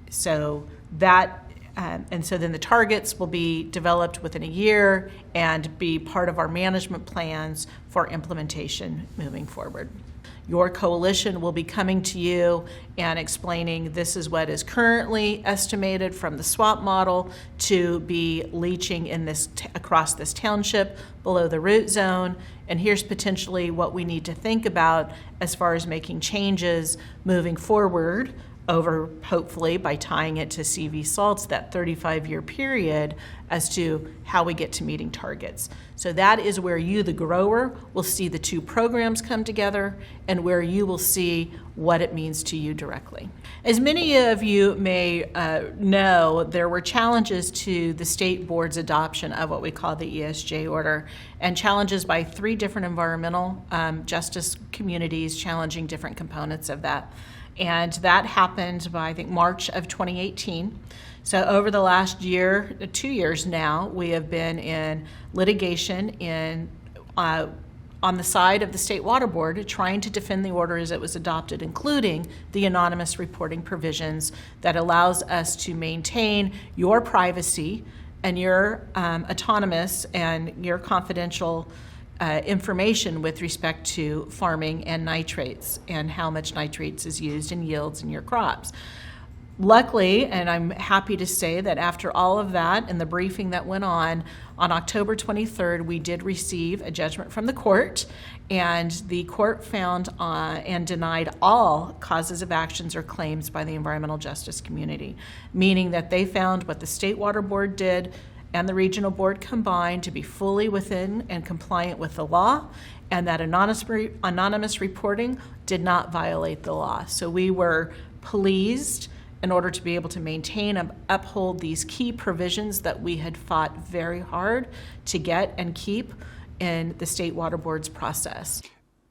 Speaker 4: So that and so then the targets will be developed within a year and be part of our management plans for implementation moving forward. Your coalition will be coming to you and explaining this is what is currently estimated from the SWAP model to be leaching in this across this township below the root zone, and here's potentially what we need to think about as far as making changes moving forward over, hopefully, by tying it to CV salts, that 35-year period, as to how we get to meeting targets. So that is where you, the grower, will see the two programs come together and where you will see what it means to you directly. As many of you may know, there were challenges to the state board's adoption of what we call the ESJ order, and challenges by 3 different environmental justice communities challenging different components of that. And that happened by, I think, March of 2018. So over the last year, 2 years now, we have been in litigation on the side of the State Water Board trying to defend the order as it was adopted, including the anonymous reporting provisions that allows us to maintain your privacy and your autonomous and your confidential information with respect to farming and nitrates and how much nitrates is used in yields in your crops. Luckily, and I'm happy to say that after all of that and the briefing that went on October 23rd, we did receive a judgment from the court, and the court found and denied all causes of actions or claims by the environmental justice community, meaning that they found what the State Water Board did and the regional board combined to be fully within and compliant with the law, and that anonymous reporting did not violate the law. So we were pleased in order to be able to maintain and uphold these key provisions that we had fought very hard to get and keep in the State Water Board's process.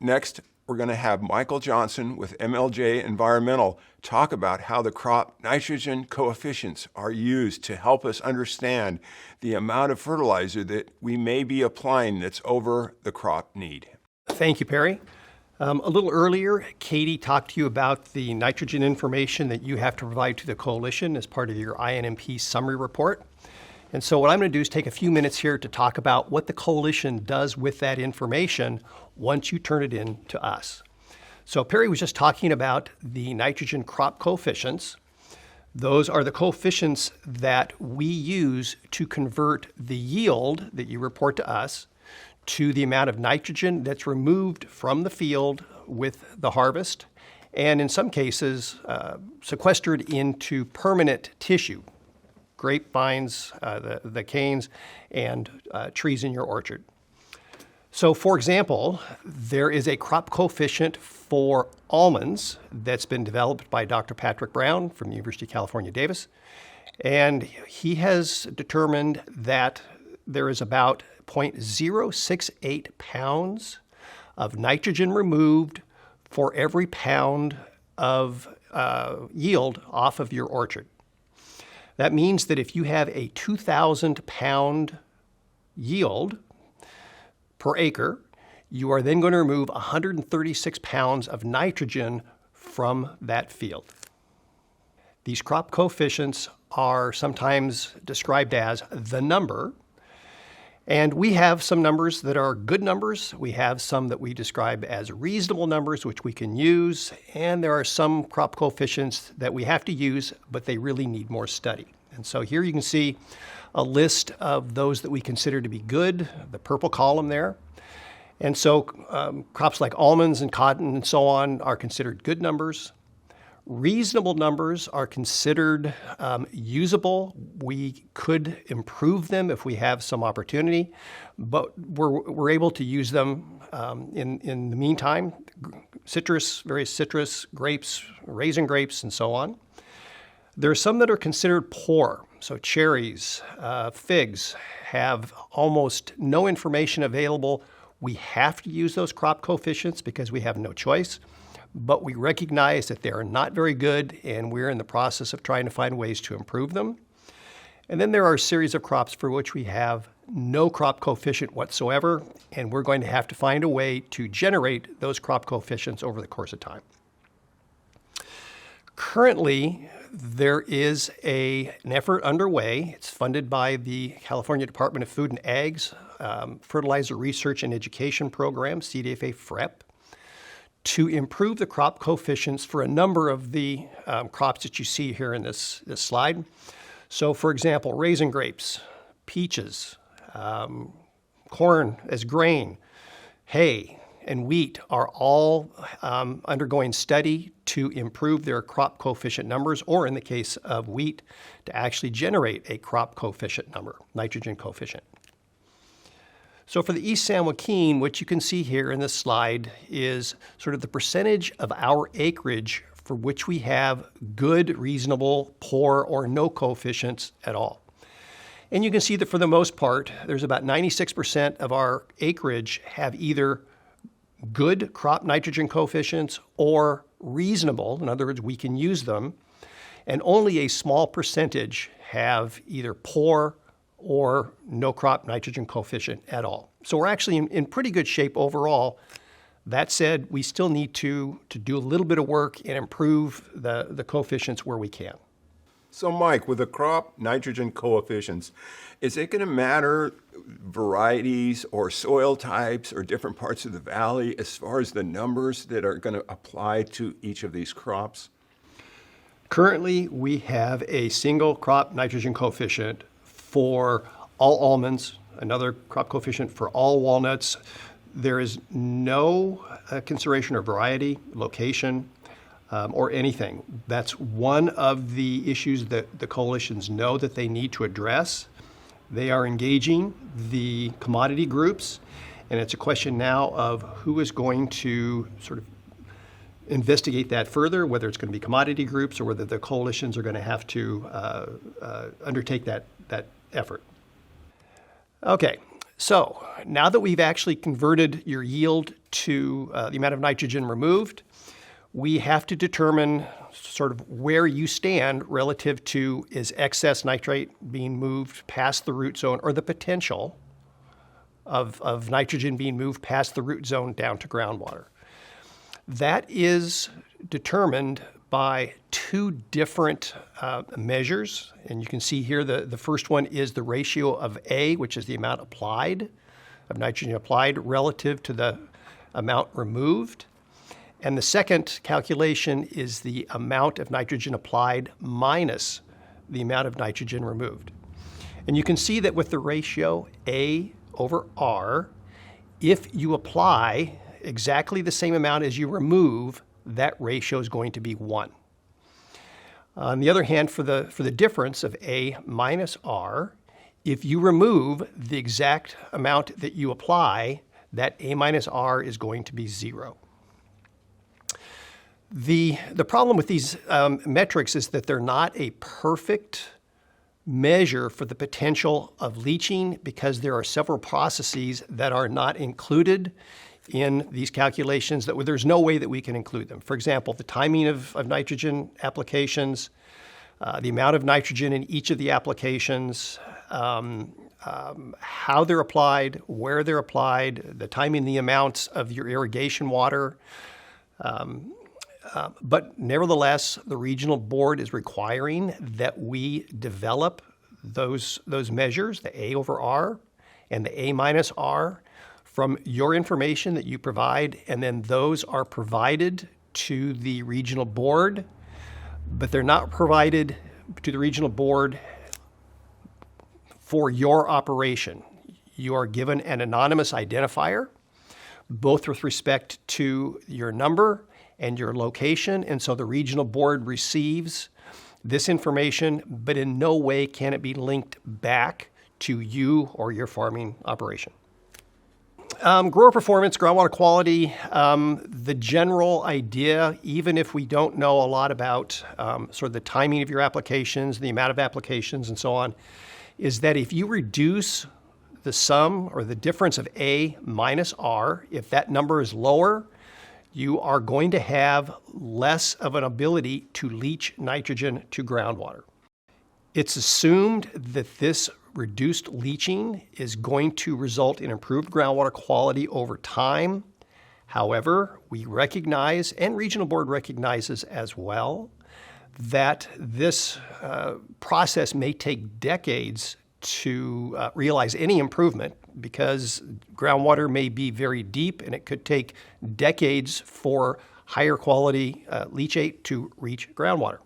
Speaker 1: Next, we're going to have Michael Johnson with MLJ Environmental talk about how the crop nitrogen coefficients are used to help us understand the amount of fertilizer that we may be applying that's over the crop need.
Speaker 6: Thank you, Perry. A little earlier, Katie talked to you about the nitrogen information that you have to provide to the coalition as part of your INMP summary report. And so what I'm going to do is take a few minutes here to talk about what the coalition does with that information once you turn it in to us. So Perry was just talking about the nitrogen crop coefficients. Those are the coefficients that we use to convert the yield that you report to us to the amount of nitrogen that's removed from the field with the harvest, and in some cases sequestered into permanent tissue, grapevines, the canes, and trees in your orchard. So for example, there is a crop coefficient for almonds that's been developed by Dr. Patrick Brown from the University of California, Davis, and he has determined that there is about 0.068 pounds of nitrogen removed for every pound of yield off of your orchard. That means that if you have a 2,000 pound yield per acre, you are then going to remove 136 pounds of nitrogen from that field. These crop coefficients are sometimes described as the number, And we have some numbers that are good numbers. We have some that we describe as reasonable numbers, which we can use. And there are some crop coefficients that we have to use, but they really need more study. And so here you can see a list of those that we consider to be good, the purple column there. And so crops like almonds and cotton and so on are considered good numbers. Reasonable numbers are considered usable. We could improve them if we have some opportunity, but we're able to use them in the meantime. Citrus, various citrus, grapes, raisin grapes, and so on. There are some that are considered poor. So cherries, figs have almost no information available. We have to use those crop coefficients because we have no choice. But we recognize that they are not very good, and we're in the process of trying to find ways to improve them. And then there are a series of crops for which we have no crop coefficient whatsoever, and we're going to have to find a way to generate those crop coefficients over the course of time. Currently, there is an effort underway. It's funded by the California Department of Food and Ag's Fertilizer Research and Education Program, CDFA FREP, to improve the crop coefficients for a number of the crops that you see here in this slide. So, for example, raisin grapes, peaches, corn as grain, hay, and wheat are all undergoing study to improve their crop coefficient numbers, or in the case of wheat, to actually generate a crop coefficient number, nitrogen coefficient. So for the East San Joaquin, what you can see here in this slide is sort of the percentage of our acreage for which we have good, reasonable, poor, or no coefficients at all. And you can see that for the most part, there's about 96% of our acreage have either good crop nitrogen coefficients or reasonable. In other words, we can use them. And only a small percentage have either poor or no crop nitrogen coefficient at all. So we're actually in pretty good shape overall. That said, we still need to do a little bit of work and improve the coefficients where we can.
Speaker 3: So Mike, with the crop nitrogen coefficients, is it going to matter varieties or soil types or different parts of the valley as far as the numbers that are going to apply to each of these crops?
Speaker 6: Currently, we have a single crop nitrogen coefficient for all almonds, another crop coefficient for all walnuts. There is no consideration of variety, location, or anything. That's one of the issues that the coalitions know that they need to address. They are engaging the commodity groups, and it's a question now of who is going to sort of investigate that further, whether it's going to be commodity groups or whether the coalitions are going to have to undertake that effort. Okay, so now that we've actually converted your yield to the amount of nitrogen removed, we have to determine sort of where you stand relative to is excess nitrate being moved past the root zone or the potential of nitrogen being moved past the root zone down to groundwater. That is determined by two different measures. And you can see here the first one is the ratio of A, which is the amount applied, of nitrogen applied relative to the amount removed. And the second calculation is the amount of nitrogen applied minus the amount of nitrogen removed. And you can see that with the ratio A over R, if you apply exactly the same amount as you remove, that ratio is going to be 1. On the other hand, for the difference of A minus R, if you remove the exact amount that you apply, that A minus R is going to be 0. The problem with these metrics is that they're not a perfect measure for the potential of leaching because there are several processes that are not included in these calculations that there's no way that we can include them. For example, the timing of nitrogen applications, the amount of nitrogen in each of the applications, how they're applied, where they're applied, the timing, the amounts of your irrigation water. But nevertheless, the regional board is requiring that we develop those measures, the A over R and the A-R from your information that you provide, and then those are provided to the regional board, but they're not provided to the regional board for your operation. You are given an anonymous identifier, both with respect to your number and your location, and so the regional board receives this information, but in no way can it be linked back to you or your farming operation. Grower performance, groundwater quality, the general idea, even if we don't know a lot about sort of the timing of your applications, the amount of applications and so on, is that if you reduce the sum or the difference of A minus R, if that number is lower, you are going to have less of an ability to leach nitrogen to groundwater. It's assumed that this reduced leaching is going to result in improved groundwater quality over time. However, we recognize, and Regional Board recognizes as well, that this process may take decades to realize any improvement because groundwater may be very deep and it could take decades for higher quality leachate to reach groundwater.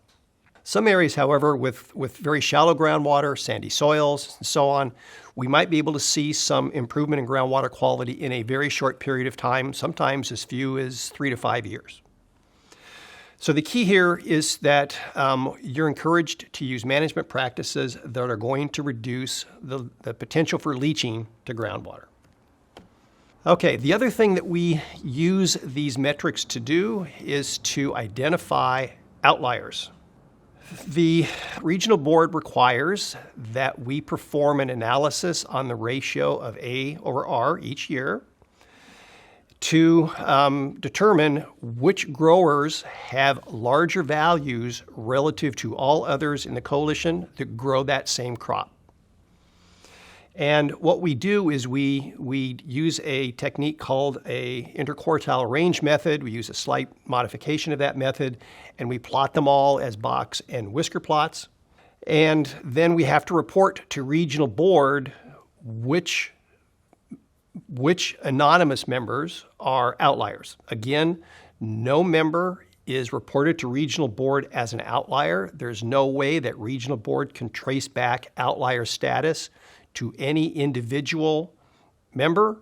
Speaker 6: Some areas, however, with very shallow groundwater, sandy soils, and so on, we might be able to see some improvement in groundwater quality in a very short period of time, sometimes as few as 3 to 5 years. So the key here is that you're encouraged to use management practices that are going to reduce the potential for leaching to groundwater. Okay, the other thing that we use these metrics to do is to identify outliers. The regional board requires that we perform an analysis on the ratio of A over R each year to determine which growers have larger values relative to all others in the coalition that grow that same crop. And what we do is we use a technique called a interquartile range method. We use a slight modification of that method, and we plot them all as box and whisker plots. And then we have to report to regional board which anonymous members are outliers. Again, no member is reported to regional board as an outlier. There's no way that regional board can trace back outlier status to any individual member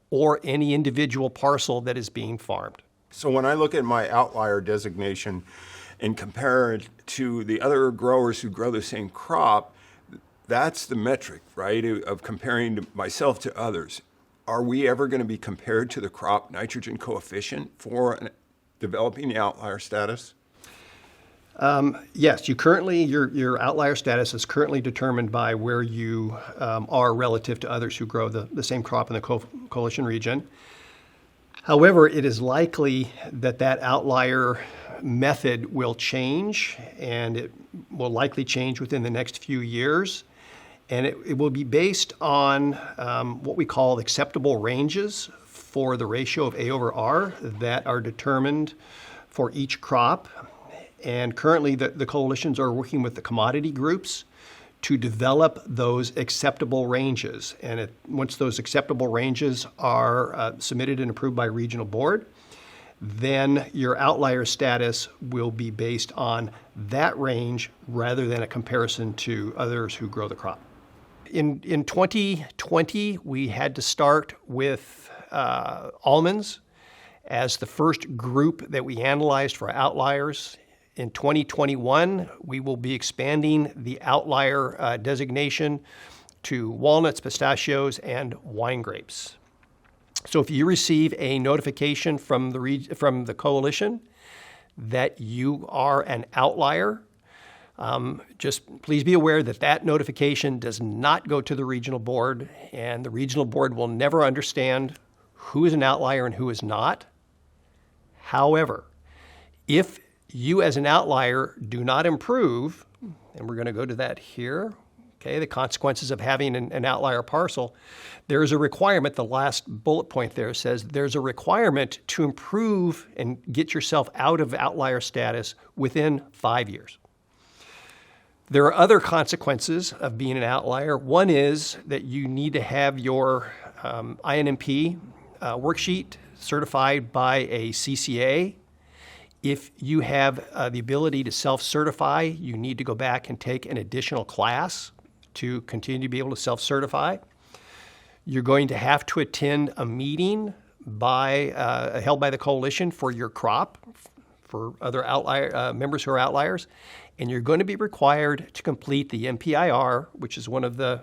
Speaker 6: or any individual parcel that is being farmed.
Speaker 3: So when I look at my outlier designation and compare it to the other growers who grow the same crop, that's the metric, right, of comparing myself to others. Are we ever going to be compared to the crop nitrogen coefficient for developing the outlier status?
Speaker 6: Yes, your outlier status is currently determined by where you are relative to others who grow the same crop in the coalition region. However, it is likely that outlier method will change, and it will likely change within the next few years. And it will be based on what we call acceptable ranges for the ratio of A over R that are determined for each crop. And currently the coalitions are working with the commodity groups to develop those acceptable ranges. And once those acceptable ranges are submitted and approved by regional board, then your outlier status will be based on that range rather than a comparison to others who grow the crop. In 2020, we had to start with almonds as the first group that we analyzed for outliers. In 2021, we will be expanding the outlier designation to walnuts, pistachios, and wine grapes. So if you receive a notification from the coalition that you are an outlier, just please be aware that notification does not go to the regional board, and the regional board will never understand who is an outlier and who is not. However, if you as an outlier do not improve, and we're going to go to that here, okay, the consequences of having an outlier parcel, there is a requirement, the last bullet point there says there's a requirement to improve and get yourself out of outlier status within 5 years. There are other consequences of being an outlier. One is that you need to have your INMP worksheet certified by a CCA. If you have the ability to self-certify, you need to go back and take an additional class to continue to be able to self-certify. You're going to have to attend a meeting held by the coalition for your crop, for other members who are outliers, and you're going to be required to complete the MPIR, which is one of the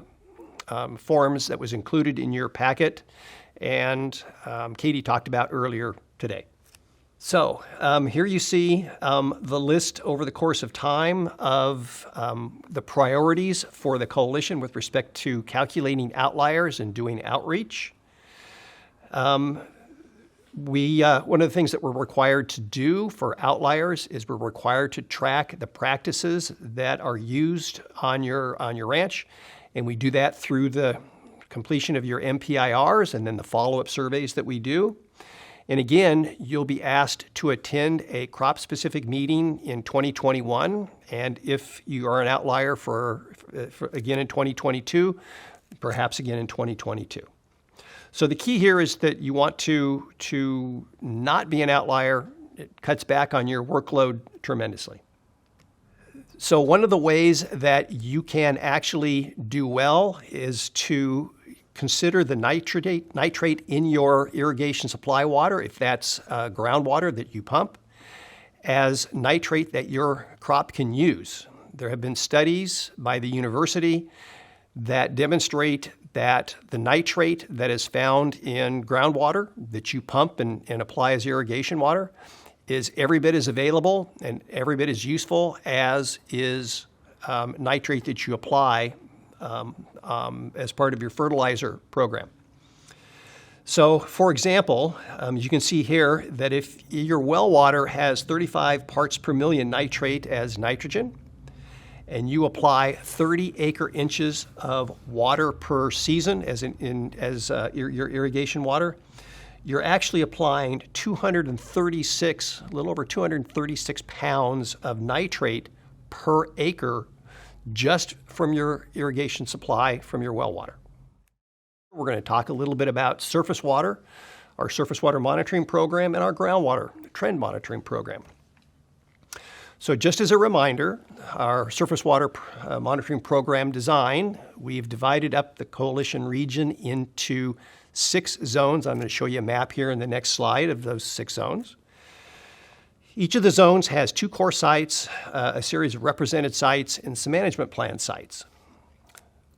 Speaker 6: forms that was included in your packet and Katie talked about earlier today. So here you see the list over the course of time of the priorities for the coalition with respect to calculating outliers and doing outreach. One of the things that we're required to do for outliers is we're required to track the practices that are used on your ranch, and we do that through the completion of your MPIRs and then the follow-up surveys that we do. And again, you'll be asked to attend a crop-specific meeting in 2021, and if you are an outlier for again in 2022, perhaps again in 2022. So the key here is that you want to not be an outlier. It cuts back on your workload tremendously. So one of the ways that you can actually do well is to consider the nitrate in your irrigation supply water, if that's groundwater that you pump, as nitrate that your crop can use. There have been studies by the university that demonstrate that the nitrate that is found in groundwater that you pump and apply as irrigation water is every bit as available and every bit as useful as is nitrate that you apply as part of your fertilizer program. So, for example, you can see here that if your well water has 35 parts per million nitrate as nitrogen, and you apply 30 acre inches of water per season as your irrigation water, you're actually applying a little over 236 pounds of nitrate per acre just from your irrigation supply from your well water. We're going to talk a little bit about surface water, our surface water monitoring program, and our groundwater trend monitoring program. So just as a reminder, our surface water monitoring program design, we've divided up the coalition region into 6 zones. I'm going to show you a map here in the next slide of those 6 zones. Each of the zones has 2 core sites, a series of represented sites, and some management plan sites.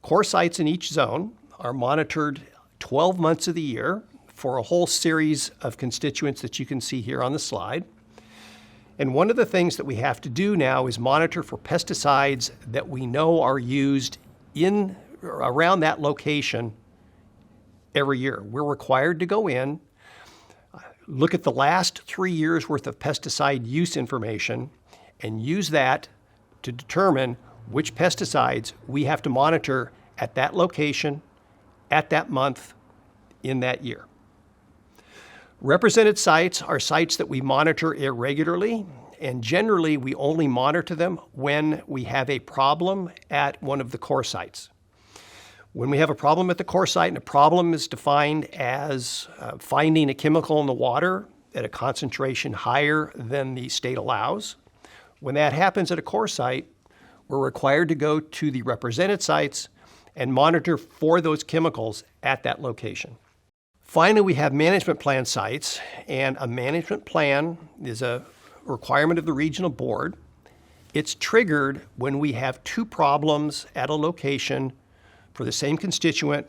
Speaker 6: Core sites in each zone are monitored 12 months of the year for a whole series of constituents that you can see here on the slide. And one of the things that we have to do now is monitor for pesticides that we know are used around that location every year. We're required to go in, look at the last 3 years worth of pesticide use information, and use that to determine which pesticides we have to monitor at that location, at that month, in that year. Represented sites are sites that we monitor irregularly, and generally we only monitor them when we have a problem at one of the core sites. When we have a problem at the core site, and a problem is defined as finding a chemical in the water at a concentration higher than the state allows, when that happens at a core site, we're required to go to the represented sites and monitor for those chemicals at that location. Finally, we have management plan sites, and a management plan is a requirement of the regional board. It's triggered when we have 2 problems at a location for the same constituent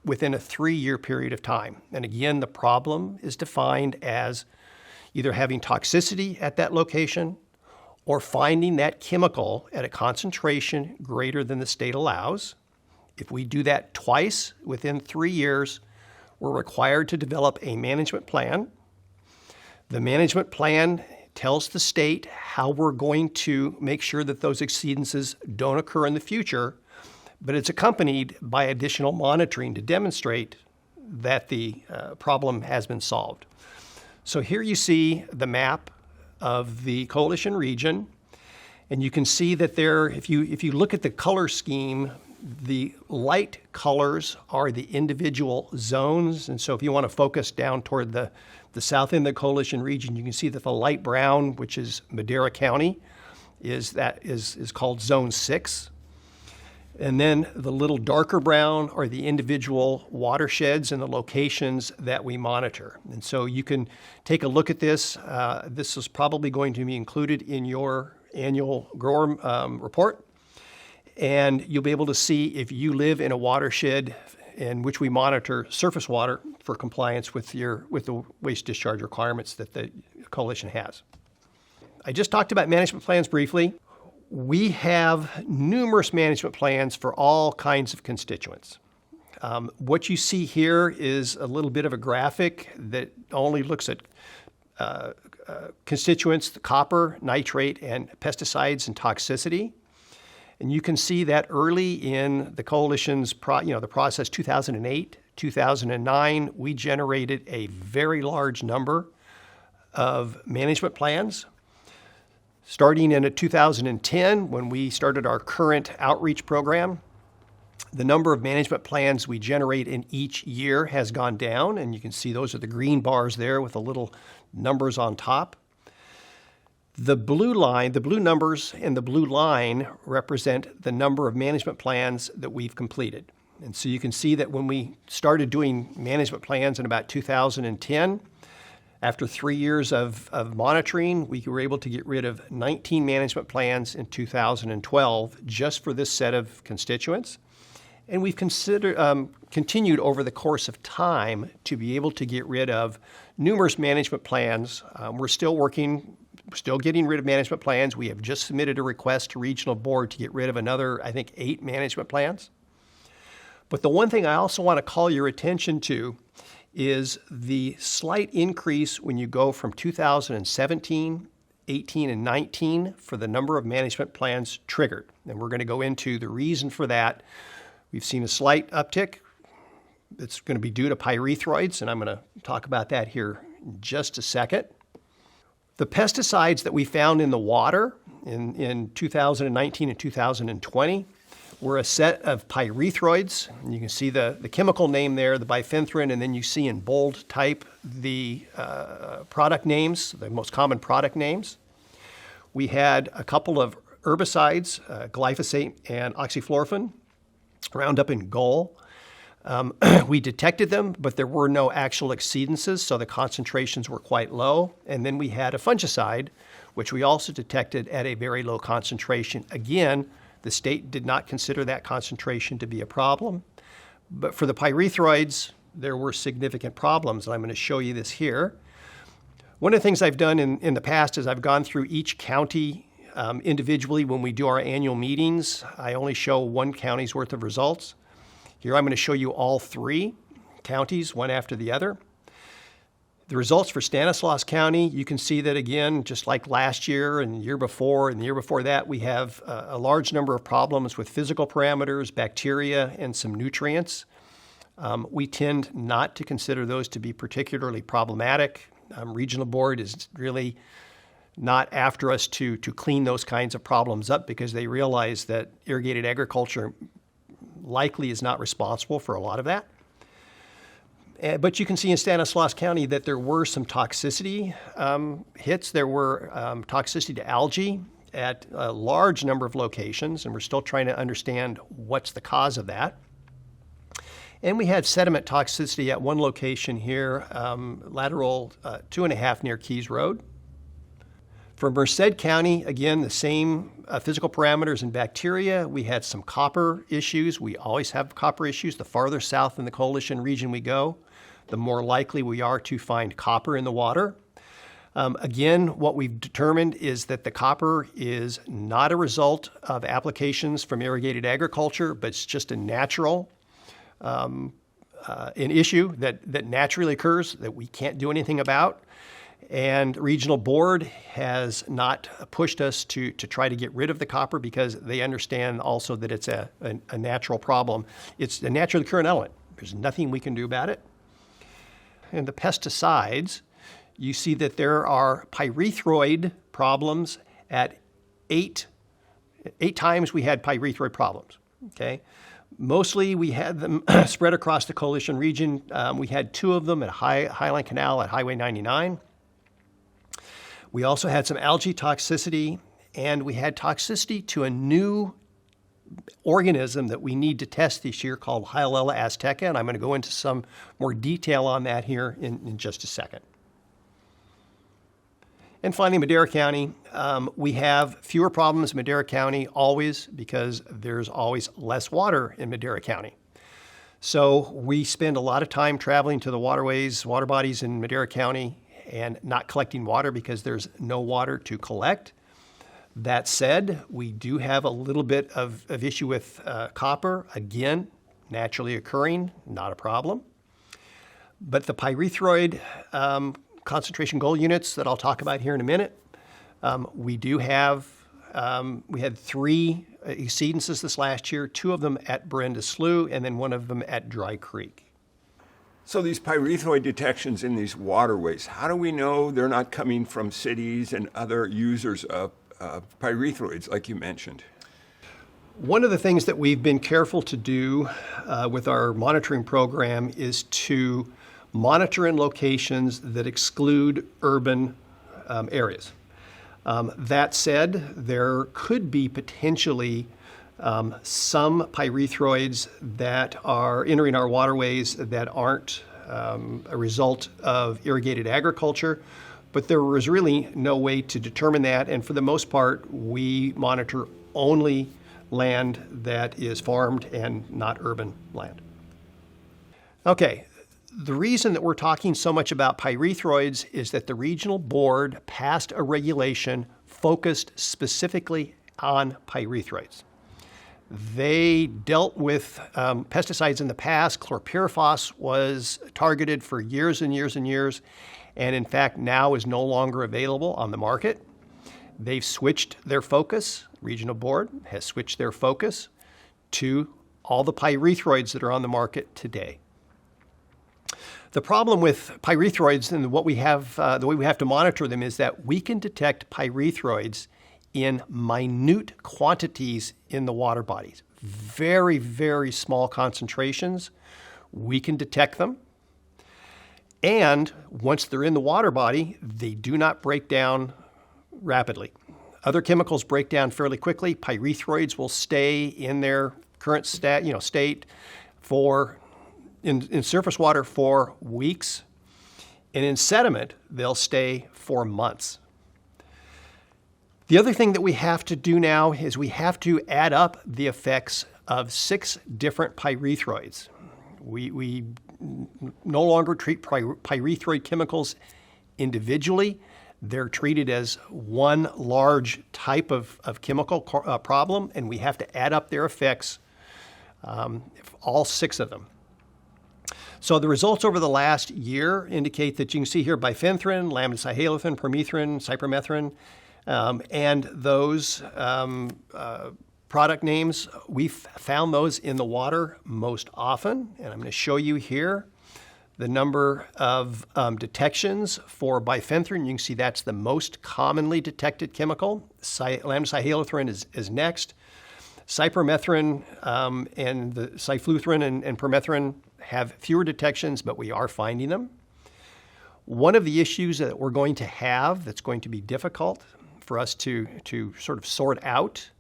Speaker 6: within a 3-year period of time. And again, the problem is defined as either having toxicity at that location or finding that chemical at a concentration greater than the state allows. If we do that twice within 3 years, we're required to develop a management plan. The management plan tells the state how we're going to make sure that those exceedances don't occur in the future, but it's accompanied by additional monitoring to demonstrate that the problem has been solved. So here you see the map of the coalition region, And you can see that there, if you look at the color scheme, the light colors are the individual zones. And so if you want to focus down toward the south end of the coalition region, you can see that the light brown, which is Madera County, is called Zone 6. And then the little darker brown are the individual watersheds and the locations that we monitor. And so you can take a look at this. This is probably going to be included in your annual grower report. And you'll be able to see if you live in a watershed in which we monitor surface water for compliance with the waste discharge requirements that the coalition has. I just talked about management plans briefly. We have numerous management plans for all kinds of constituents. What you see here is a little bit of a graphic that only looks at constituents, the copper, nitrate, and pesticides and toxicity. And you can see that early in the coalition's the process 2008, 2009, we generated a very large number of management plans. Starting in 2010, when we started our current outreach program, the number of management plans we generate in each year has gone down, and you can see those are the green bars there with the little numbers on top. The blue line, the blue numbers and the blue line represent the number of management plans that we've completed. And so you can see that when we started doing management plans in about 2010, after 3 years of monitoring, we were able to get rid of 19 management plans in 2012 just for this set of constituents. And we've continued over the course of time to be able to get rid of numerous management plans. We're still getting rid of management plans. We have just submitted a request to regional board to get rid of another, I think, 8 management plans. But the one thing I also want to call your attention to is the slight increase when you go from 2017, 18, and 19 for the number of management plans triggered. And we're going to go into the reason for that. We've seen a slight uptick. It's going to be due to pyrethroids, and I'm going to talk about that here in just a second. The pesticides that we found in the water in 2019 and 2020 were a set of pyrethroids. And you can see the chemical name there, the bifenthrin, and then you see in bold type the product names, the most common product names. We had a couple of herbicides, glyphosate and oxyflorphin, Roundup and Gol. We detected them, but there were no actual exceedances, so the concentrations were quite low. And then we had a fungicide, which we also detected at a very low concentration. Again, the state did not consider that concentration to be a problem. But for the pyrethroids, there were significant problems, and I'm going to show you this here. One of the things I've done in the past is I've gone through each county individually when we do our annual meetings. I only show one county's worth of results. Here I'm going to show you all 3 counties, one after the other. The results for Stanislaus County, you can see that again, just like last year and the year before that, we have a large number of problems with physical parameters, bacteria, and some nutrients. We tend not to consider those to be particularly problematic. Regional board is really not after us to clean those kinds of problems up because they realize that irrigated agriculture likely is not responsible for a lot of that. But you can see in Stanislaus County that there were some toxicity hits. There were toxicity to algae at a large number of locations, and we're still trying to understand what's the cause of that. And we had sediment toxicity at one location here, lateral 2.5 near Keys Road. For Merced County, again, the same physical parameters and bacteria. We had some copper issues. We always have copper issues. The farther south in the coalition region we go, the more likely we are to find copper in the water. Again, what we've determined is that the copper is not a result of applications from irrigated agriculture, but it's just a natural an issue that naturally occurs that we can't do anything about. And regional board has not pushed us to try to get rid of the copper because they understand also that it's a natural problem. It's a naturally occurring element. There's nothing we can do about it. And the pesticides, you see that there are pyrethroid problems at 8 8 times we had pyrethroid problems, okay? Mostly we had them spread across the coalition region. We had 2 of them at Highline Canal at Highway 99. We also had some algae toxicity, and we had toxicity to a new organism that we need to test this year called Hyalella azteca, and I'm going to go into some more detail on that here in just a second. And finally, Madera County. We have fewer problems in Madera County always because there's always less water in Madera County. So we spend a lot of time traveling to the waterways, water bodies in Madera County and not collecting water because there's no water to collect. That said, we do have a little bit of issue with copper. Again, naturally occurring, not a problem. But the pyrethroid concentration goal units that I'll talk about here in a minute, we do have, we had 3 exceedances this last year, 2 of them at Brenda Slough and then 1 of them at Dry Creek.
Speaker 1: So these pyrethroid detections in these waterways, how do we know they're not coming from cities and other users of pyrethroids, like you mentioned?
Speaker 6: One of the things that we've been careful to do with our monitoring program is to monitor in locations that exclude urban areas. That said, there could be potentially some pyrethroids that are entering our waterways that aren't a result of irrigated agriculture, but there was really no way to determine that, and for the most part, we monitor only land that is farmed and not urban land. Okay, the reason that we're talking so much about pyrethroids is that the regional board passed a regulation focused specifically on pyrethroids. They dealt with pesticides in the past. Chlorpyrifos was targeted for years and years and years, and in fact now is no longer available on the market. They've switched their focus, regional board has switched their focus to all the pyrethroids that are on the market today. The problem with pyrethroids and what we have, the way we have to monitor them is that we can detect pyrethroids in minute quantities in the water bodies. Very, very small concentrations. We can detect them. And once they're in the water body, they do not break down rapidly. Other chemicals break down fairly quickly. Pyrethroids will stay in their current state for in surface water for weeks, and in sediment they'll stay for months. The other thing that we have to do now is we have to add up the effects of 6 different pyrethroids. We no longer treat pyrethroid chemicals individually. They're treated as one large type of chemical problem, and we have to add up their effects, all 6 of them. So the results over the last year indicate that you can see here bifenthrin, lambda-cyhalothrin, permethrin, cypermethrin, and those product names, we've found those in the water most often, and I'm going to show you here the number of detections for bifenthrin. You can see that's the most commonly detected chemical. Lambda-cyhalothrin is next. Cypermethrin and the cyfluthrin and permethrin have fewer detections, but we are finding them. One of the issues that we're going to have that's going to be difficult for us to sort of sort out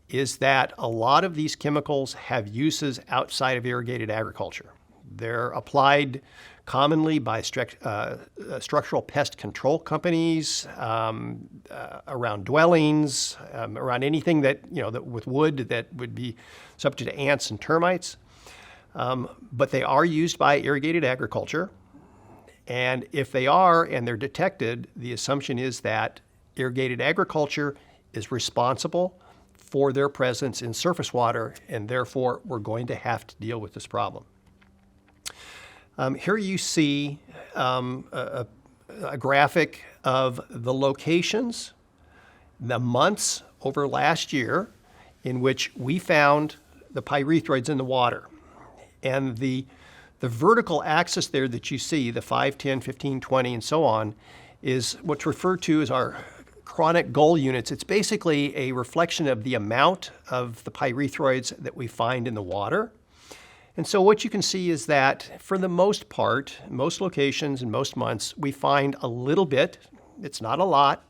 Speaker 6: is that a lot of these chemicals have uses outside of irrigated agriculture. They're applied commonly by structural pest control companies, around dwellings, around anything that, that with wood that would be subject to ants and termites. But they are used by irrigated agriculture. And if they are and they're detected, the assumption is that irrigated agriculture is responsible for their presence in surface water, and therefore we're going to have to deal with this problem. Here you see a graphic of the locations, the months over last year in which we found the pyrethroids in the water. And the vertical axis there that you see, the 5, 10, 15, 20, and so on, is what's referred to as our chronic goal units, it's basically a reflection of the amount of the pyrethroids that we find in the water. And so what you can see is that for the most part, most locations and most months, we find a little bit. It's not a lot.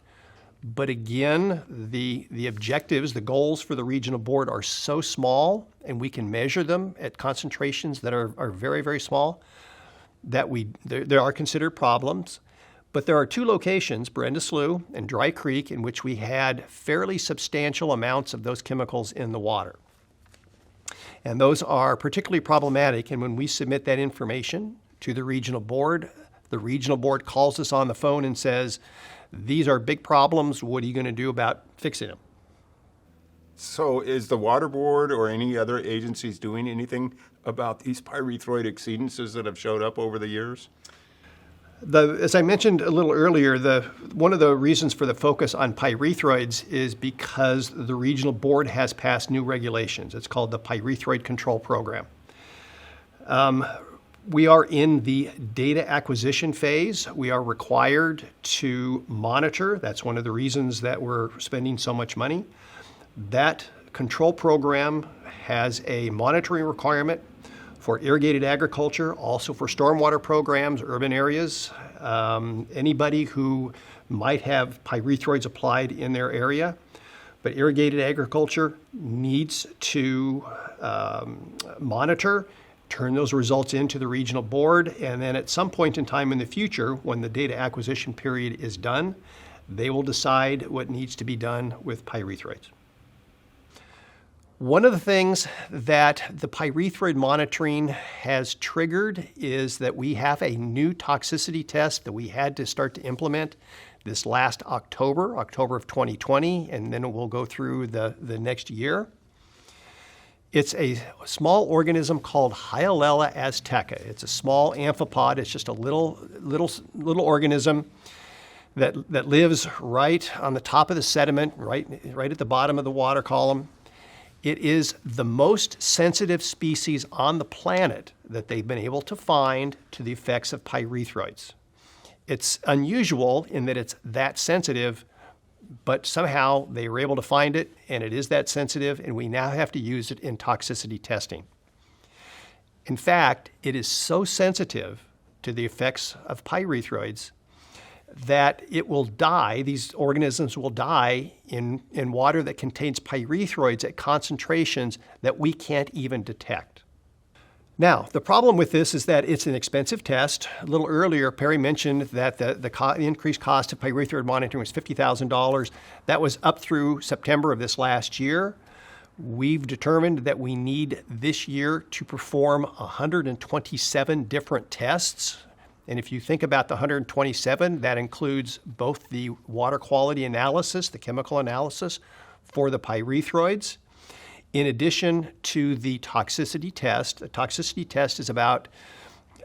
Speaker 6: But again, the objectives, the goals for the regional board are so small, and we can measure them at concentrations that are very, very small, that there are considered problems. But there are two locations, Brenda Slough and Dry Creek, in which we had fairly substantial amounts of those chemicals in the water. And those are particularly problematic, and when we submit that information to the regional board calls us on the phone and says, these are big problems. What are you going to do about fixing them?
Speaker 3: So is the water board or any other agencies doing anything about these pyrethroid exceedances that have showed up over the years?
Speaker 6: As I mentioned a little earlier, one of the reasons for the focus on pyrethroids is because the regional board has passed new regulations. It's called the Pyrethroid Control Program. We are in the data acquisition phase. We are required to monitor. That's one of the reasons that we're spending so much money. That control program has a monitoring requirement for irrigated agriculture, also for stormwater programs, urban areas, anybody who might have pyrethroids applied in their area. But irrigated agriculture needs to monitor, turn those results into the regional board, and then at some point in time in the future, when the data acquisition period is done, they will decide what needs to be done with pyrethroids. One of the things that the pyrethroid monitoring has triggered is that we have a new toxicity test that we had to start to implement this last October of 2020, and then it will go through the next year. It's a small organism called Hyalella azteca. It's a small amphipod. It's just a little organism that lives right on the top of the sediment, right at the bottom of the water column. It is the most sensitive species on the planet that they've been able to find to the effects of pyrethroids. It's unusual in that it's that sensitive, but somehow they were able to find it, and it is that sensitive, and we now have to use it in toxicity testing. In fact, it is so sensitive to the effects of pyrethroids that it will die, these organisms will die in water that contains pyrethroids at concentrations that we can't even detect. Now, the problem with this is that it's an expensive test. A little earlier, Perry mentioned that the increased cost of pyrethroid monitoring was $50,000. That was up through September of this last year. We've determined that we need this year to perform 127 different tests. And if you think about the 127, that includes both the water quality analysis, the chemical analysis for the pyrethroids, in addition to the toxicity test. The toxicity test is about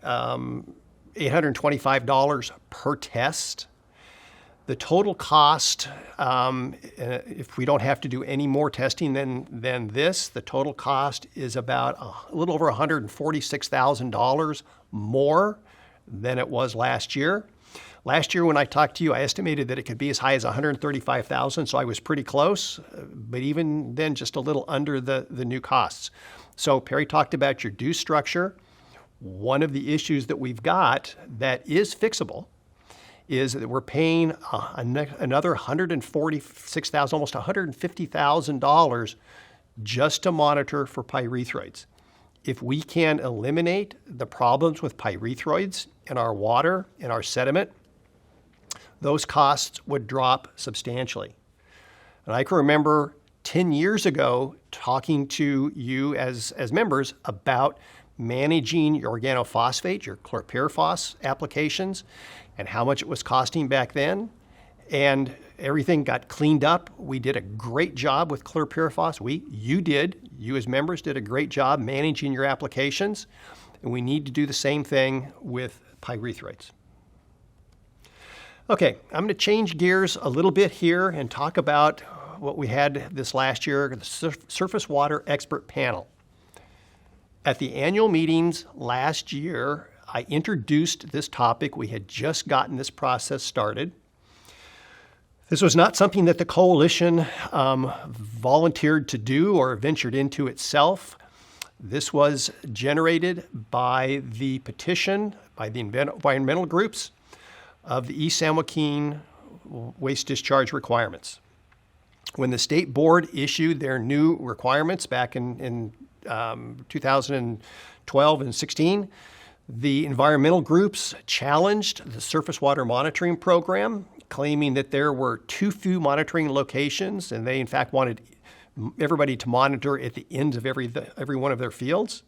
Speaker 6: $825 per test. The total cost, if we don't have to do any more testing than this, the total cost is about a little over $146,000 more than it was last year. Last year when I talked to you, I estimated that it could be as high as $135,000, so I was pretty close, but even then just a little under the new costs. So Perry talked about your due structure. One of the issues that we've got that is fixable is that we're paying another $146,000, almost $150,000 just to monitor for pyrethroids. If we can eliminate the problems with pyrethroids in our water, in our sediment, those costs would drop substantially. And I can remember 10 years ago talking to you as members about managing your organophosphate, your chlorpyrifos applications, and how much it was costing back then. And everything got cleaned up. We did a great job with chlorpyrifos. You as members did a great job managing your applications. And we need to do the same thing with pyrethroids. Okay, I'm going to change gears a little bit here and talk about what we had this last year, the Surface Water Expert Panel. At the annual meetings last year, I introduced this topic. We had just gotten this process started. This was not something that the coalition volunteered to do or ventured into itself. This was generated by the petition by the environmental groups of the East San Joaquin waste discharge requirements. When the state board issued their new requirements back in 2012 and 16, the environmental groups challenged the surface water monitoring program, claiming that there were too few monitoring locations, and they in fact wanted everybody to monitor at the ends of every one of their fields.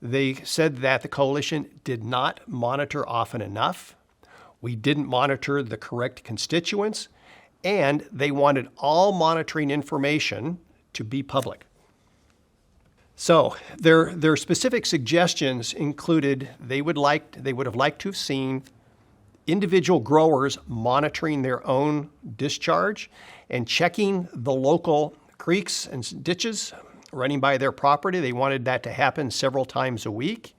Speaker 6: They said that the coalition did not monitor often enough. We didn't monitor the correct constituents, and they wanted all monitoring information to be public. So their specific suggestions included they would have liked to have seen individual growers monitoring their own discharge and checking the local creeks and ditches running by their property. They wanted that to happen several times a week.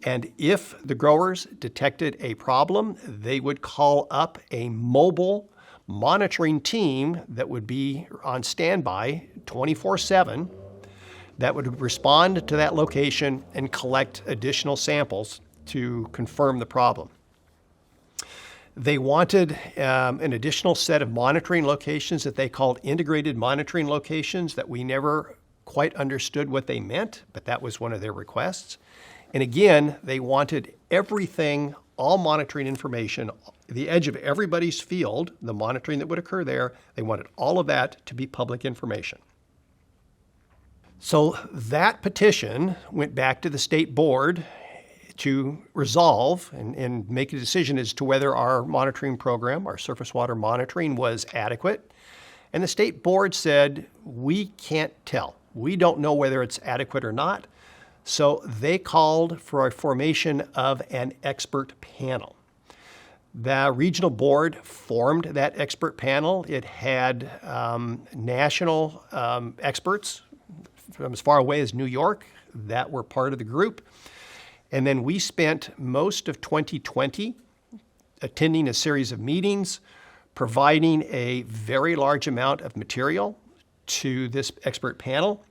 Speaker 6: And if the growers detected a problem, they would call up a mobile monitoring team that would be on standby 24/7 that would respond to that location and collect additional samples to confirm the problem. They wanted an additional set of monitoring locations that they called integrated monitoring locations that we never quite understood what they meant, but that was one of their requests. And again, they wanted everything, all monitoring information, the edge of everybody's field, the monitoring that would occur there, they wanted all of that to be public information. So that petition went back to the state board to resolve and make a decision as to whether our monitoring program, our surface water monitoring, was adequate. And the state board said, we can't tell. We don't know whether it's adequate or not. So they called for a formation of an expert panel. The regional board formed that expert panel. It had national experts from as far away as New York that were part of the group. And then we spent most of 2020 attending a series of meetings, providing a very large amount of material to this expert panel,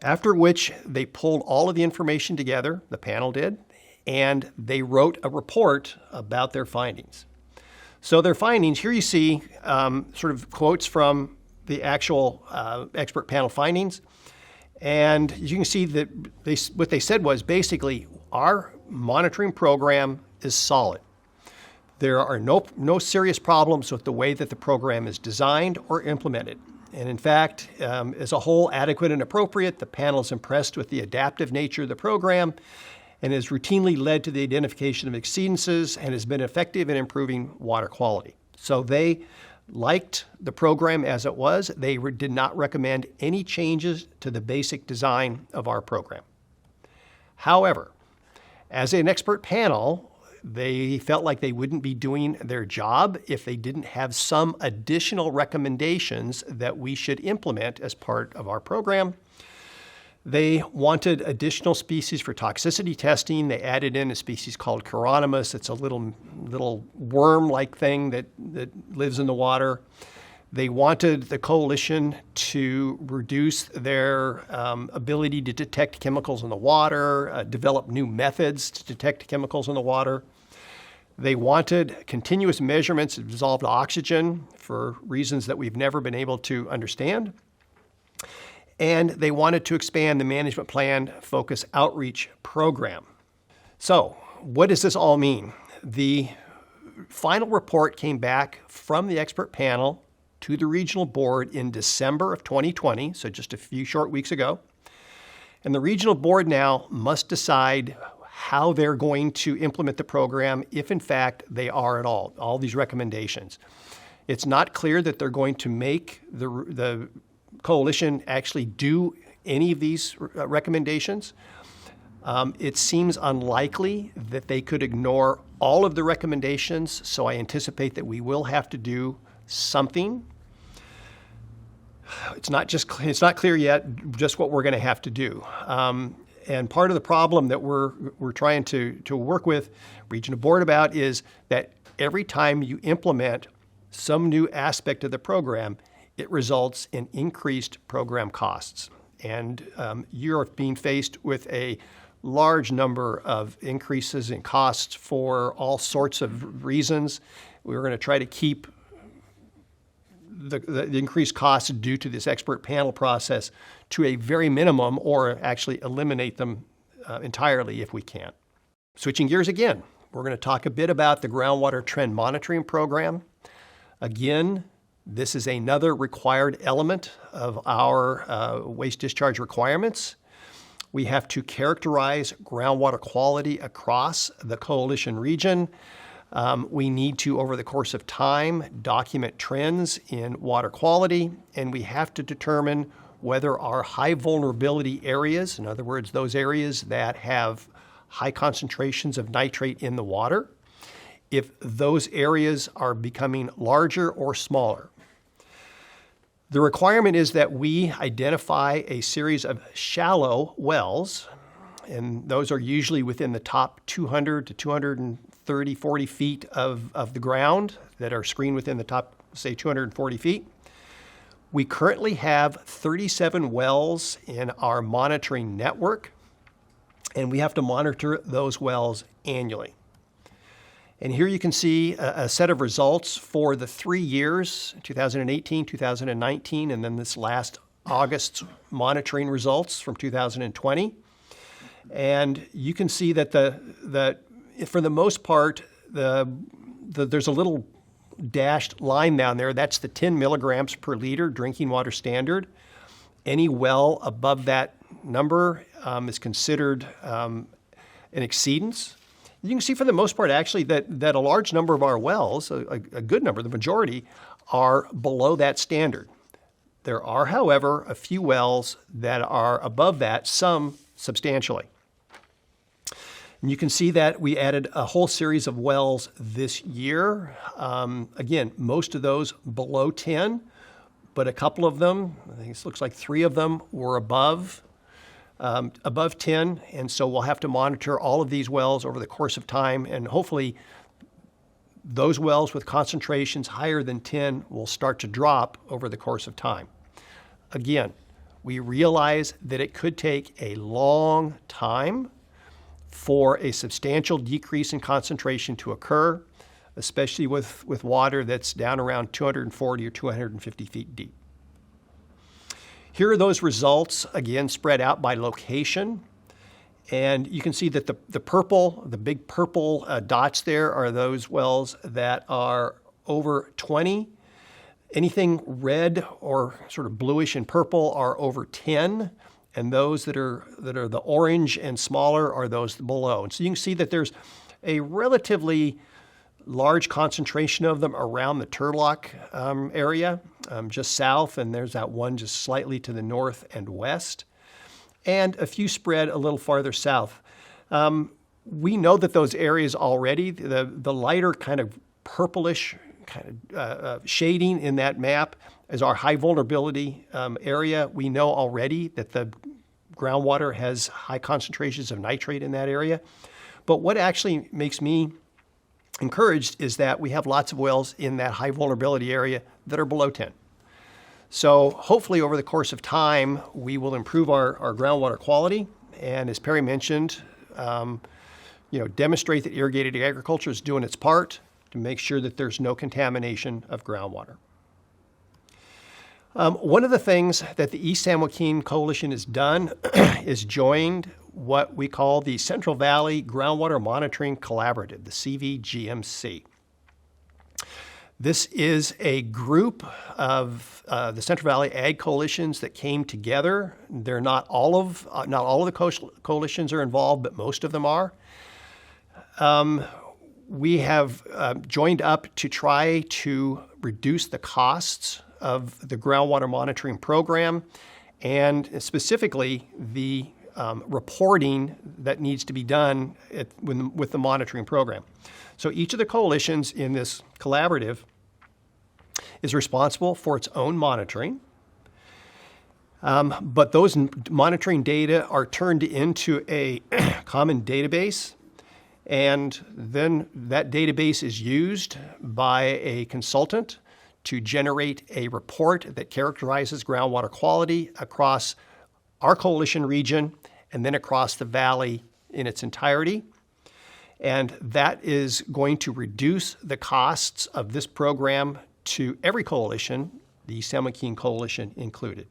Speaker 6: after which they pulled all of the information together, the panel did, and they wrote a report about their findings. So their findings, here you see sort of quotes from the actual expert panel findings. And you can see that what they said was basically our monitoring program is solid. There are no serious problems with the way that the program is designed or implemented. And in fact, as a whole, adequate and appropriate. The panel is impressed with the adaptive nature of the program and has routinely led to the identification of exceedances and has been effective in improving water quality. So they liked the program as it was. They did not recommend any changes to the basic design of our program. However, as an expert panel, they felt like they wouldn't be doing their job if they didn't have some additional recommendations that we should implement as part of our program. They wanted additional species for toxicity testing. They added in a species called Chironomus. It's a little worm-like thing that lives in the water. They wanted the coalition to reduce their ability to detect chemicals in the water, develop new methods to detect chemicals in the water. They wanted continuous measurements of dissolved oxygen for reasons that we've never been able to understand. And they wanted to expand the management plan focus outreach program. So what does this all mean? The final report came back from the expert panel to the regional board in December of 2020, so just a few short weeks ago. And the regional board now must decide how they're going to implement the program, if in fact they are at all these recommendations. It's not clear that they're going to make the coalition actually do any of these recommendations. It seems unlikely that they could ignore all of the recommendations, so I anticipate that we will have to do something. It's not clear yet just what we're going to have to do. And part of the problem that we're trying to work with regional board about is that every time you implement some new aspect of the program, it results in increased program costs. And you're being faced with a large number of increases in costs for all sorts of reasons. We're going to try to keep the increased costs due to this expert panel process to a very minimum, or actually eliminate them entirely if we can. Switching gears again, we're going to talk a bit about the groundwater trend monitoring program. Again, this is another required element of our waste discharge requirements. We have to characterize groundwater quality across the coalition region. We need to, over the course of time, document trends in water quality, and we have to determine whether our high vulnerability areas, in other words, those areas that have high concentrations of nitrate in the water, if those areas are becoming larger or smaller. The requirement is that we identify a series of shallow wells, and those are usually within the top 200 to 230, 40 feet of the ground that are screened within the top, say, 240 feet. We currently have 37 wells in our monitoring network, and we have to monitor those wells annually. And here you can see a set of results for the 3 years, 2018, 2019, and then this last August's monitoring results from 2020. And you can see that for the most part, there's a little dashed line down there. That's the 10 milligrams per liter drinking water standard. Any well above that number is considered an exceedance. You can see for the most part, actually, that a large number of our wells, a good number, the majority, are below that standard. There are, however, a few wells that are above that, some substantially. And you can see that we added a whole series of wells this year. Again, most of those below 10, but a couple of them, I think it looks like 3 of them, were above 10, and so we'll have to monitor all of these wells over the course of time, and hopefully those wells with concentrations higher than 10 will start to drop over the course of time. Again, we realize that it could take a long time for a substantial decrease in concentration to occur, especially with water that's down around 240 or 250 feet deep. Here are those results, again, spread out by location. And you can see that the big purple dots there are those wells that are over 20. Anything red or sort of bluish and purple are over 10. And those that are the orange and smaller are those below. And so you can see that there's a relatively large concentration of them around the Turlock area, just south, and there's that one just slightly to the north and west, and a few spread a little farther south. We know that those areas already, the lighter kind of purplish kind of shading in that map is our high vulnerability area. We know already that the groundwater has high concentrations of nitrate in that area. But what actually makes me encouraged is that we have lots of wells in that high vulnerability area that are below 10. So hopefully over the course of time, we will improve our groundwater quality. And as Perry mentioned, demonstrate that irrigated agriculture is doing its part to make sure that there's no contamination of groundwater. One of the things that the East San Joaquin Coalition has done is joined what we call the Central Valley Groundwater Monitoring Collaborative, the CVGMC. This is a group of the Central Valley Ag Coalitions that came together. They're not all of the coalitions are involved, but most of them are. We have joined up to try to reduce the costs of the groundwater monitoring program, and specifically the reporting that needs to be done with the monitoring program. So each of the coalitions in this collaborative is responsible for its own monitoring, but those monitoring data are turned into a common database, and then that database is used by a consultant to generate a report that characterizes groundwater quality across our coalition region and then across the valley in its entirety. And that is going to reduce the costs of this program to every coalition, the East San Joaquin Coalition included.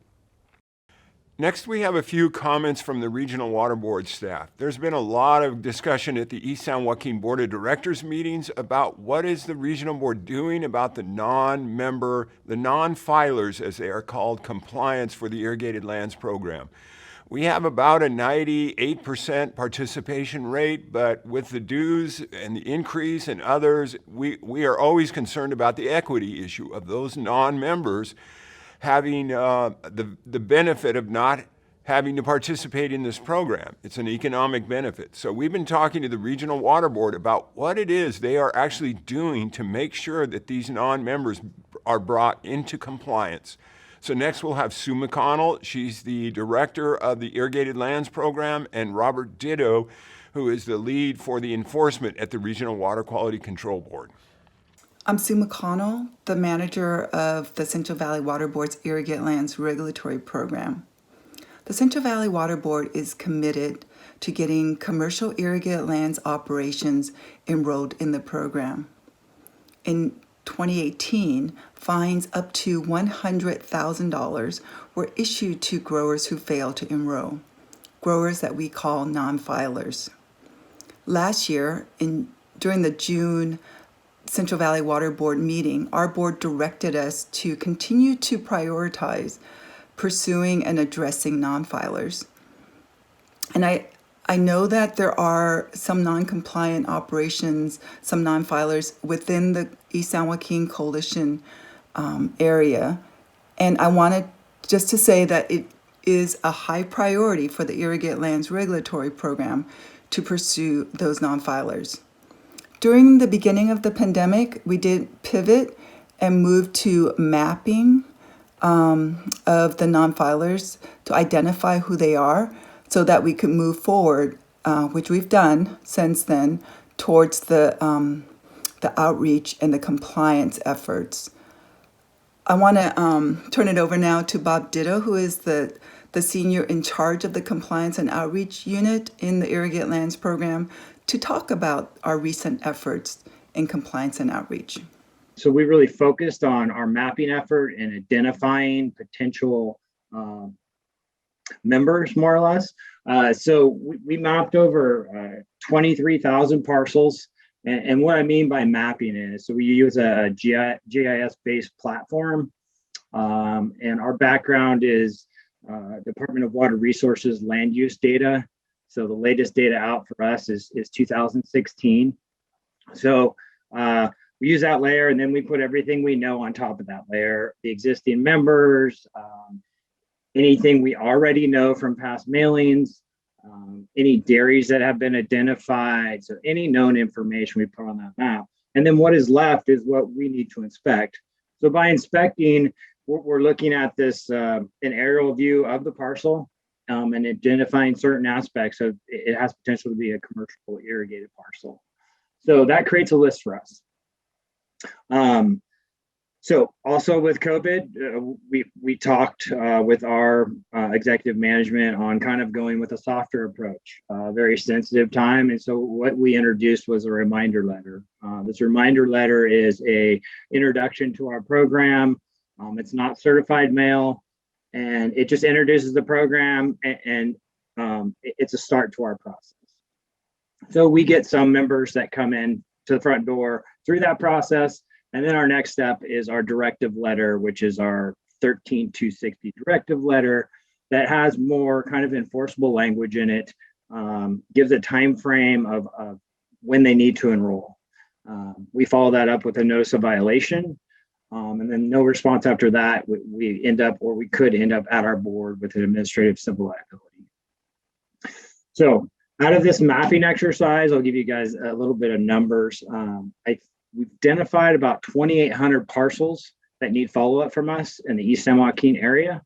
Speaker 1: Next, we have a few comments from the Regional Water Board staff. There's been a lot of discussion at the East San Joaquin Board of Directors meetings about what is the Regional Board doing about the non-member, the non-filers, as they are called, compliance for the Irrigated Lands Program. We have about a 98% participation rate, but with the dues and the increase and others, we are always concerned about the equity issue of those non-members having the benefit of not having to participate in this program. It's an economic benefit. So we've been talking to the Regional Water Board about what it is they are actually doing to make sure that these non-members are brought into compliance. So next we'll have Sue McConnell. She's the director of the Irrigated Lands Program, and Robert Ditto, who is the lead for the enforcement at the Regional Water Quality Control Board.
Speaker 7: I'm Sue McConnell, the manager of the Central Valley Water Board's Irrigated Lands Regulatory Program. The Central Valley Water Board is committed to getting commercial irrigated lands operations enrolled in the program. In 2018, fines up to $100,000 were issued to growers who failed to enroll, growers that we call non-filers. Last year, during the June Central Valley Water Board meeting, our board directed us to continue to prioritize pursuing and addressing non-filers. And I know that there are some non-compliant operations, some non-filers within the East San Joaquin Coalition area. And I wanted just to say that it is a high priority for the Irrigated Lands Regulatory Program to pursue those non-filers. During the beginning of the pandemic, we did pivot and move to mapping of the non-filers to identify who they are so that we could move forward, which we've done since then, towards the outreach and the compliance efforts. I want to turn it over now to Bob Ditto, who is the senior in charge of the Compliance and Outreach Unit in the Irrigated Lands Program, to talk about our recent efforts in compliance and outreach.
Speaker 8: So we really focused on our mapping effort and identifying potential members, more or less. So we mapped over 23,000 parcels. And what I mean by mapping is, so we use a GIS-based platform. And our background is Department of Water Resources land use data. So the latest data out for us is 2016. So we use that layer, and then we put everything we know on top of that layer, the existing members, anything we already know from past mailings, any dairies that have been identified, so any known information we put on that map. And then what is left is what we need to inspect. So by inspecting, we're looking at this an aerial view of the parcel and identifying certain aspects of it has potential to be a commercial irrigated parcel. So that creates a list for us. So also with COVID, we talked with our executive management on kind of going with a softer approach, very sensitive time. And so what we introduced was a reminder letter. This reminder letter is a introduction to our program. It's not certified mail, and it just introduces the program, and it's a start to our process. So we get some members that come in to the front door through that process. And then our next step is our directive letter, which is our 13260 directive letter that has more kind of enforceable language in it, gives a time frame of when they need to enroll. We follow that up with a notice of violation, and then no response after that. We end up, or we could end up at our board with an administrative civil liability. So out of this mapping exercise, I'll give you guys a little bit of numbers. We've identified about 2,800 parcels that need follow-up from us in the East San Joaquin area.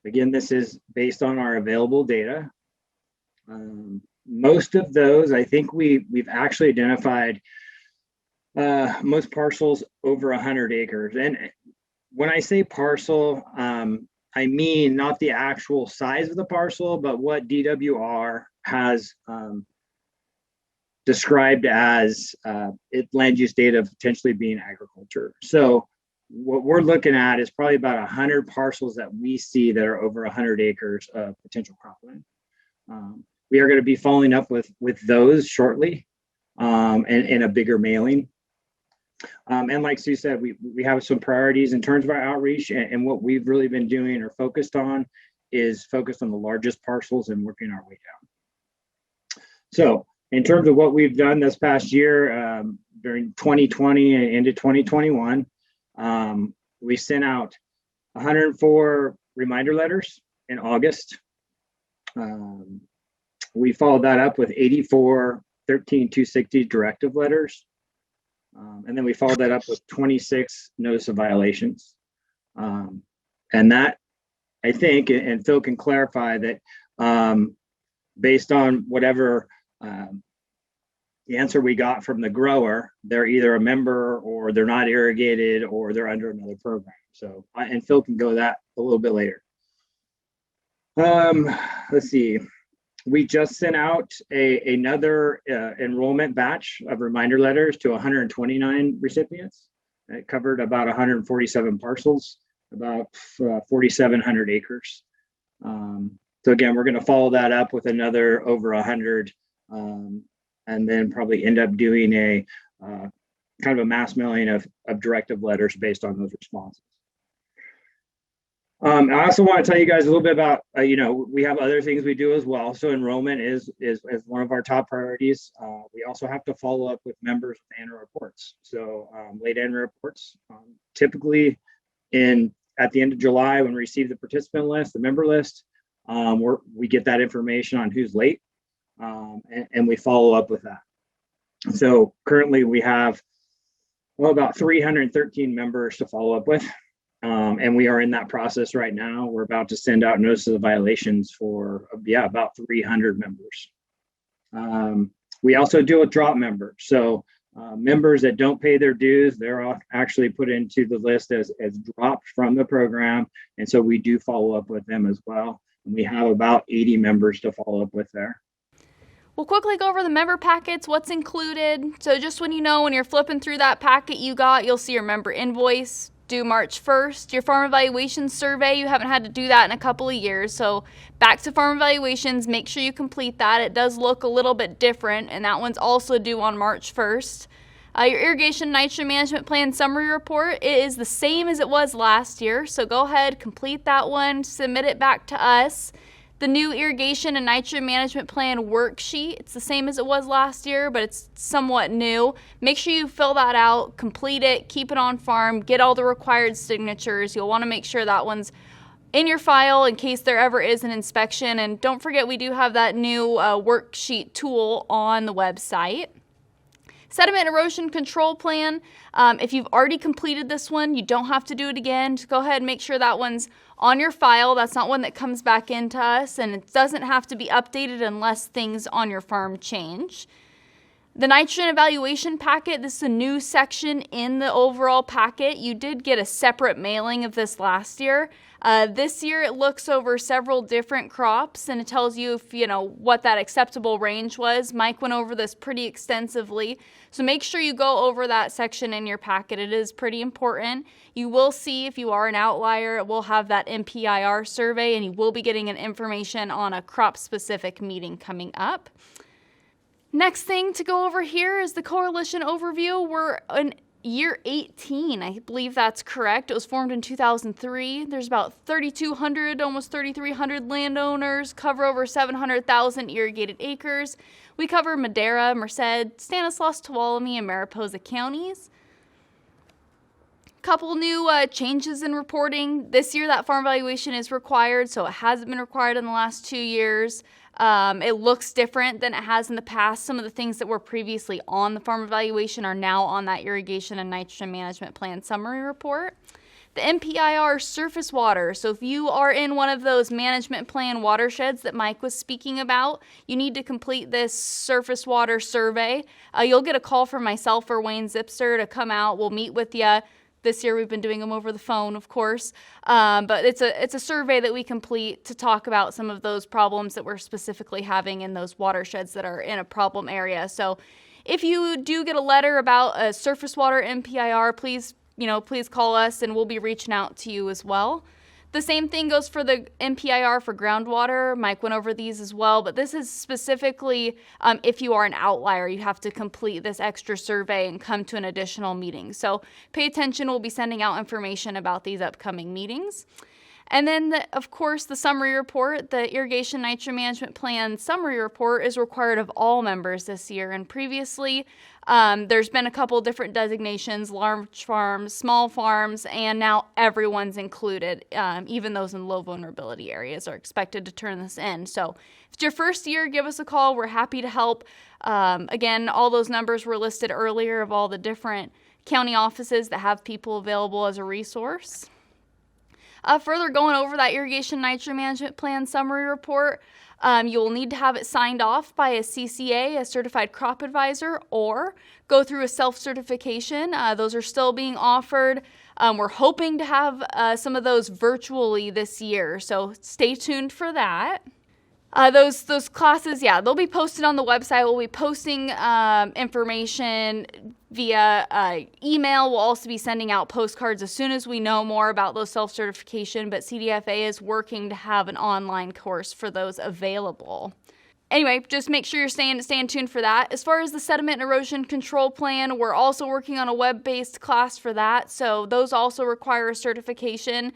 Speaker 8: Again, this is based on our available data. Most of those, I think we've actually identified Most parcels over 100 acres. And when I say parcel, I mean not the actual size of the parcel, but what DWR has described as land use data potentially being agriculture. So what we're looking at is probably about 100 parcels that we see that are over 100 acres of potential cropland. We are going to be following up with those shortly, and in a bigger mailing. And like Sue said, we have some priorities in terms of our outreach, and what we've really been doing or focused on is focused on the largest parcels and working our way down. So in terms of what we've done this past year, during 2020 and into 2021, we sent out 104 reminder letters in August. We followed that up with 84 13260 directive letters. And then we followed that up with 26 notice of violations. And that, I think, and Phil can clarify that, based on whatever the answer we got from the grower, they're either a member or they're not irrigated or they're under another program. So, and Phil can go that a little bit later. Let's see. We just sent out another enrollment batch of reminder letters to 129 recipients. It covered about 147 parcels, about 4,700 acres. So again, we're going to follow that up with another over 100, and then probably end up doing a kind of a mass mailing of directive letters based on those responses. I also want to tell you guys a little bit about, we have other things we do as well. So enrollment is one of our top priorities. We also have to follow up with members with annual reports. So late annual reports, typically at the end of July, when we receive the participant list, the member list, we get that information on who's late, and we follow up with that. So currently we have about 313 members to follow up with. And we are in that process right now. We're about to send out notices of violations for, about 300 members. We also deal with drop members. So members that don't pay their dues, they're actually put into the list as dropped from the program. And so we do follow up with them as well. And we have about 80 members to follow up with there.
Speaker 2: We'll quickly go over the member packets, what's included. So just when you're flipping through that packet you'll see your member invoice due March 1st. Your farm evaluation survey, you haven't had to do that in a couple of years. So back to farm evaluations, make sure you complete that. It does look a little bit different, and that one's also due on March 1st. Your irrigation nitrogen management plan summary report, it is the same as it was last year. So go ahead, complete that one, submit it back to us. The new irrigation and nitrogen management plan worksheet, it's the same as it was last year, but it's somewhat new. Make sure you fill that out, complete it, keep it on farm, get all the required signatures. You'll want to make sure that one's in your file in case there ever is an inspection. And don't forget, we do have that new worksheet tool on the website. Sediment erosion control plan. If you've already completed this one, you don't have to do it again. Just go ahead and make sure that one's on your file. That's not one that comes back into us, and it doesn't have to be updated unless things on your farm change. The nitrogen evaluation packet, this is a new section in the overall packet. You did get a separate mailing of this last year. This year it looks over several different crops, and it tells you if what that acceptable range was. Mike went over this pretty extensively, so make sure you go over that section in your packet. It is pretty important. You will see, if you are an outlier, it will have that MPIR survey, and you will be getting an information on a crop-specific meeting coming up. Next thing to go over here is the coalition overview. We're in year 18, I believe that's correct. It was formed in 2003. There's about 3,200, almost 3,300 landowners, cover over 700,000 irrigated acres. We cover Madera, Merced, Stanislaus, Tuolumne, and Mariposa counties. Couple new changes in reporting. This year that farm evaluation is required, so it hasn't been required in the last 2 years. It looks different than it has in the past. Some of the things that were previously on the farm evaluation are now on that irrigation and nitrogen management plan summary report. The MPIR surface water. So if you are in one of those management plan watersheds that Mike was speaking about, you need to complete this surface water survey. You'll get a call from myself or Wayne Zipster to come out. We'll meet with you. This year we've been doing them over the phone, of course, but it's a survey that we complete to talk about some of those problems that we're specifically having in those watersheds that are in a problem area. So if you do get a letter about a surface water MPIR, please call us and we'll be reaching out to you as well. The same thing goes for the MPIR for groundwater. Mike went over these as well, but this is specifically if you are an outlier, you have to complete this extra survey and come to an additional meeting. So pay attention. We'll be sending out information about these upcoming meetings. And then, of course, the summary report, the Irrigation Nitrogen Management Plan summary report is required of all members this year. And previously, there's been a couple different designations, large farms, small farms, and now everyone's included. Even those in low vulnerability areas are expected to turn this in. So if it's your first year, give us a call. We're happy to help. Again, all those numbers were listed earlier of all the different county offices that have people available as a resource. Further going over that Irrigation Nitrogen Management Plan summary report, you will need to have it signed off by a CCA, a Certified Crop Advisor, or go through a self-certification. Those are still being offered. We're hoping to have some of those virtually this year, so stay tuned for that. Those classes, they'll be posted on the website. We'll be posting information via email. We'll also be sending out postcards as soon as we know more about those self-certification, but CDFA is working to have an online course for those available. Anyway, just make sure you're staying tuned for that. As far as the sediment and erosion control plan, we're also working on a web-based class for that, so those also require a certification.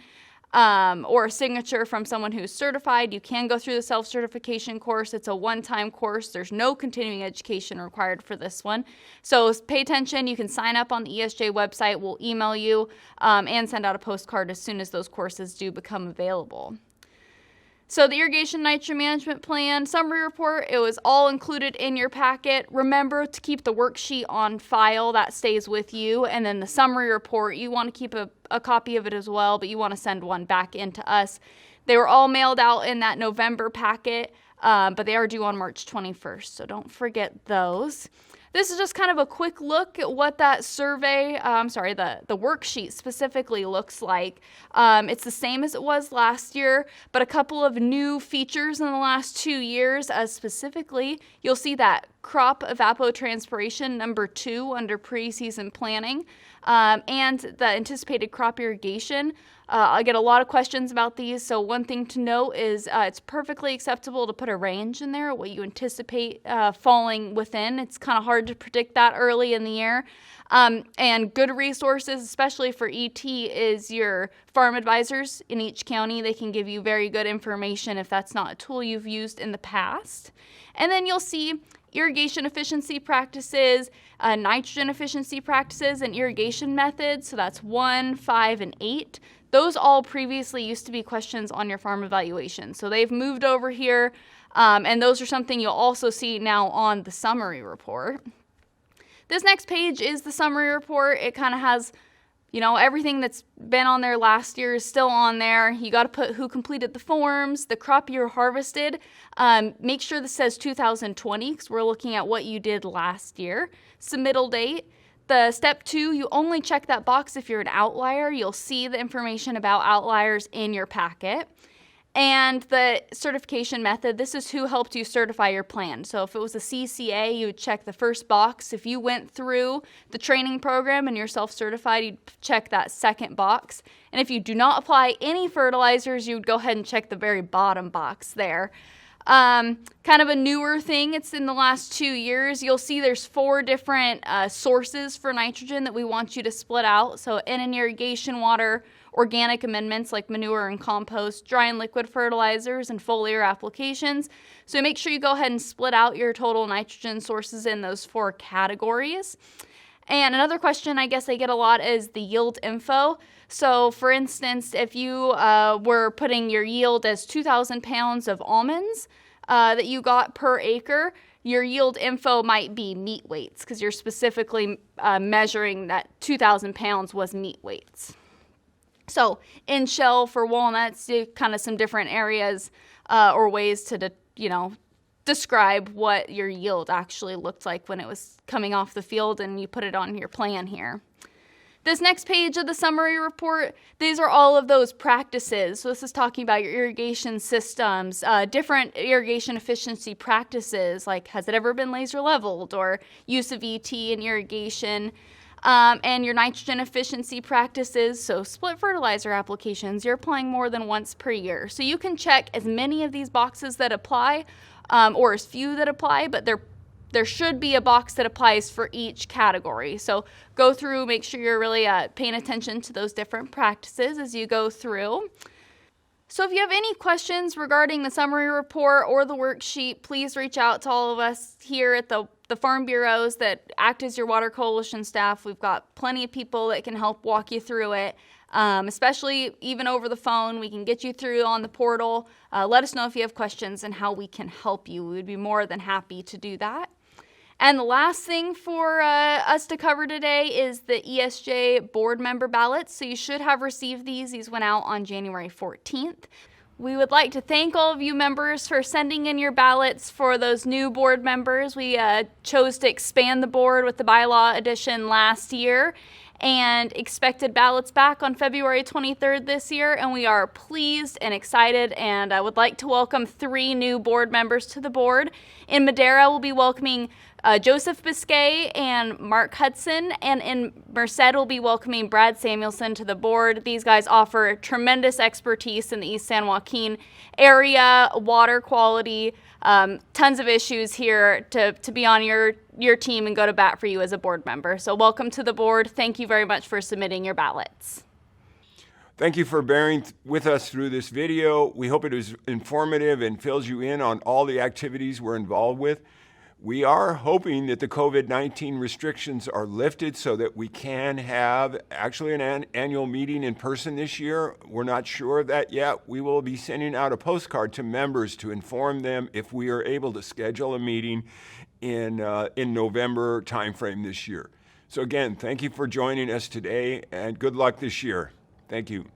Speaker 2: Or a signature from someone who's certified. You can go through the self-certification course. It's a one-time course. There's no continuing education required for this one. So pay attention. You can sign up on the ESJ website. We'll email you and send out a postcard as soon as those courses do become available. So the Irrigation Nitrogen Management Plan summary report, it was all included in your packet. Remember to keep the worksheet on file. That stays with you. And then the summary report, you want to keep a copy of it as well, but you want to send one back in to us. They were all mailed out in that November packet, but they are due on March 21st, so don't forget those. This is just kind of a quick look at what that survey, the worksheet specifically looks like. It's the same as it was last year, but a couple of new features in the last 2 years. Specifically, you'll see that crop evapotranspiration number 2 under pre-season planning, and the anticipated crop irrigation. I get a lot of questions about these, so one thing to note is it's perfectly acceptable to put a range in there, what you anticipate falling within. It's kind of hard to predict that early in the year. And good resources, especially for ET, is your farm advisors in each county. They can give you very good information if that's not a tool you've used in the past. And then you'll see irrigation efficiency practices, nitrogen efficiency practices, and irrigation methods. So that's 1, 5, and 8. Those all previously used to be questions on your farm evaluation. So they've moved over here, and those are something you'll also see now on the summary report. This next page is the summary report. It kind of has, everything that's been on there last year is still on there. You got to put who completed the forms, the crop year harvested. Make sure this says 2020 because we're looking at what you did last year. Submittal date. The step 2, you only check that box if you're an outlier. You'll see the information about outliers in your packet. And the certification method, this is who helped you certify your plan. So if it was a CCA, you would check the first box. If you went through the training program and you're self-certified, you'd check that second box. And if you do not apply any fertilizers, you would go ahead and check the very bottom box there. Kind of a newer thing, it's in the last 2 years. You'll see there's 4 different sources for nitrogen that we want you to split out. So in and irrigation water, organic amendments like manure and compost, dry and liquid fertilizers, and foliar applications. So make sure you go ahead and split out your total nitrogen sources in those 4 categories. And another question I guess I get a lot is the yield info. So for instance, if you were putting your yield as 2,000 pounds of almonds that you got per acre, your yield info might be meat weights because you're specifically measuring that 2,000 pounds was meat weights. So in shell for walnuts, kind of some different areas or ways to, describe what your yield actually looked like when it was coming off the field, and you put it on your plan here. This next page of the summary report, these are all of those practices. So this is talking about your irrigation systems, different irrigation efficiency practices, like has it ever been laser leveled, or use of ET in irrigation, and your nitrogen efficiency practices. So split fertilizer applications, you're applying more than once per year. So you can check as many of these boxes that apply, or as few that apply, but there should be a box that applies for each category. So go through, make sure you're really paying attention to those different practices as you go through. So if you have any questions regarding the summary report or the worksheet, please reach out to all of us here at the farm bureaus that act as your Water Coalition staff. We've got plenty of people that can help walk you through it, especially even over the phone. We can get you through on the portal. Let us know if you have questions and how we can help you. We would be more than happy to do that. And the last thing for us to cover today is the ESJ board member ballots. So you should have received these. These went out on January 14th. We would like to thank all of you members for sending in your ballots for those new board members. We chose to expand the board with the bylaw addition last year and expected ballots back on February 23rd this year, and we are pleased and excited, and I would like to welcome 3 new board members to the board. In Madera, we'll be welcoming Joseph Biscay and Mark Hudson, and in Merced, we'll be welcoming Brad Samuelson to the board. These guys offer tremendous expertise in the East San Joaquin area, water quality, tons of issues here to be on your team and go to bat for you as a board member. So welcome to the board. Thank you very much for submitting your ballots.
Speaker 1: Thank you for bearing with us through this video. We hope it is informative and fills you in on all the activities we're involved with. We are hoping that the COVID-19 restrictions are lifted so that we can have actually an annual meeting in person this year. We're not sure of that yet. We will be sending out a postcard to members to inform them if we are able to schedule a meeting in November timeframe this year. So again, thank you for joining us today, and good luck this year. Thank you.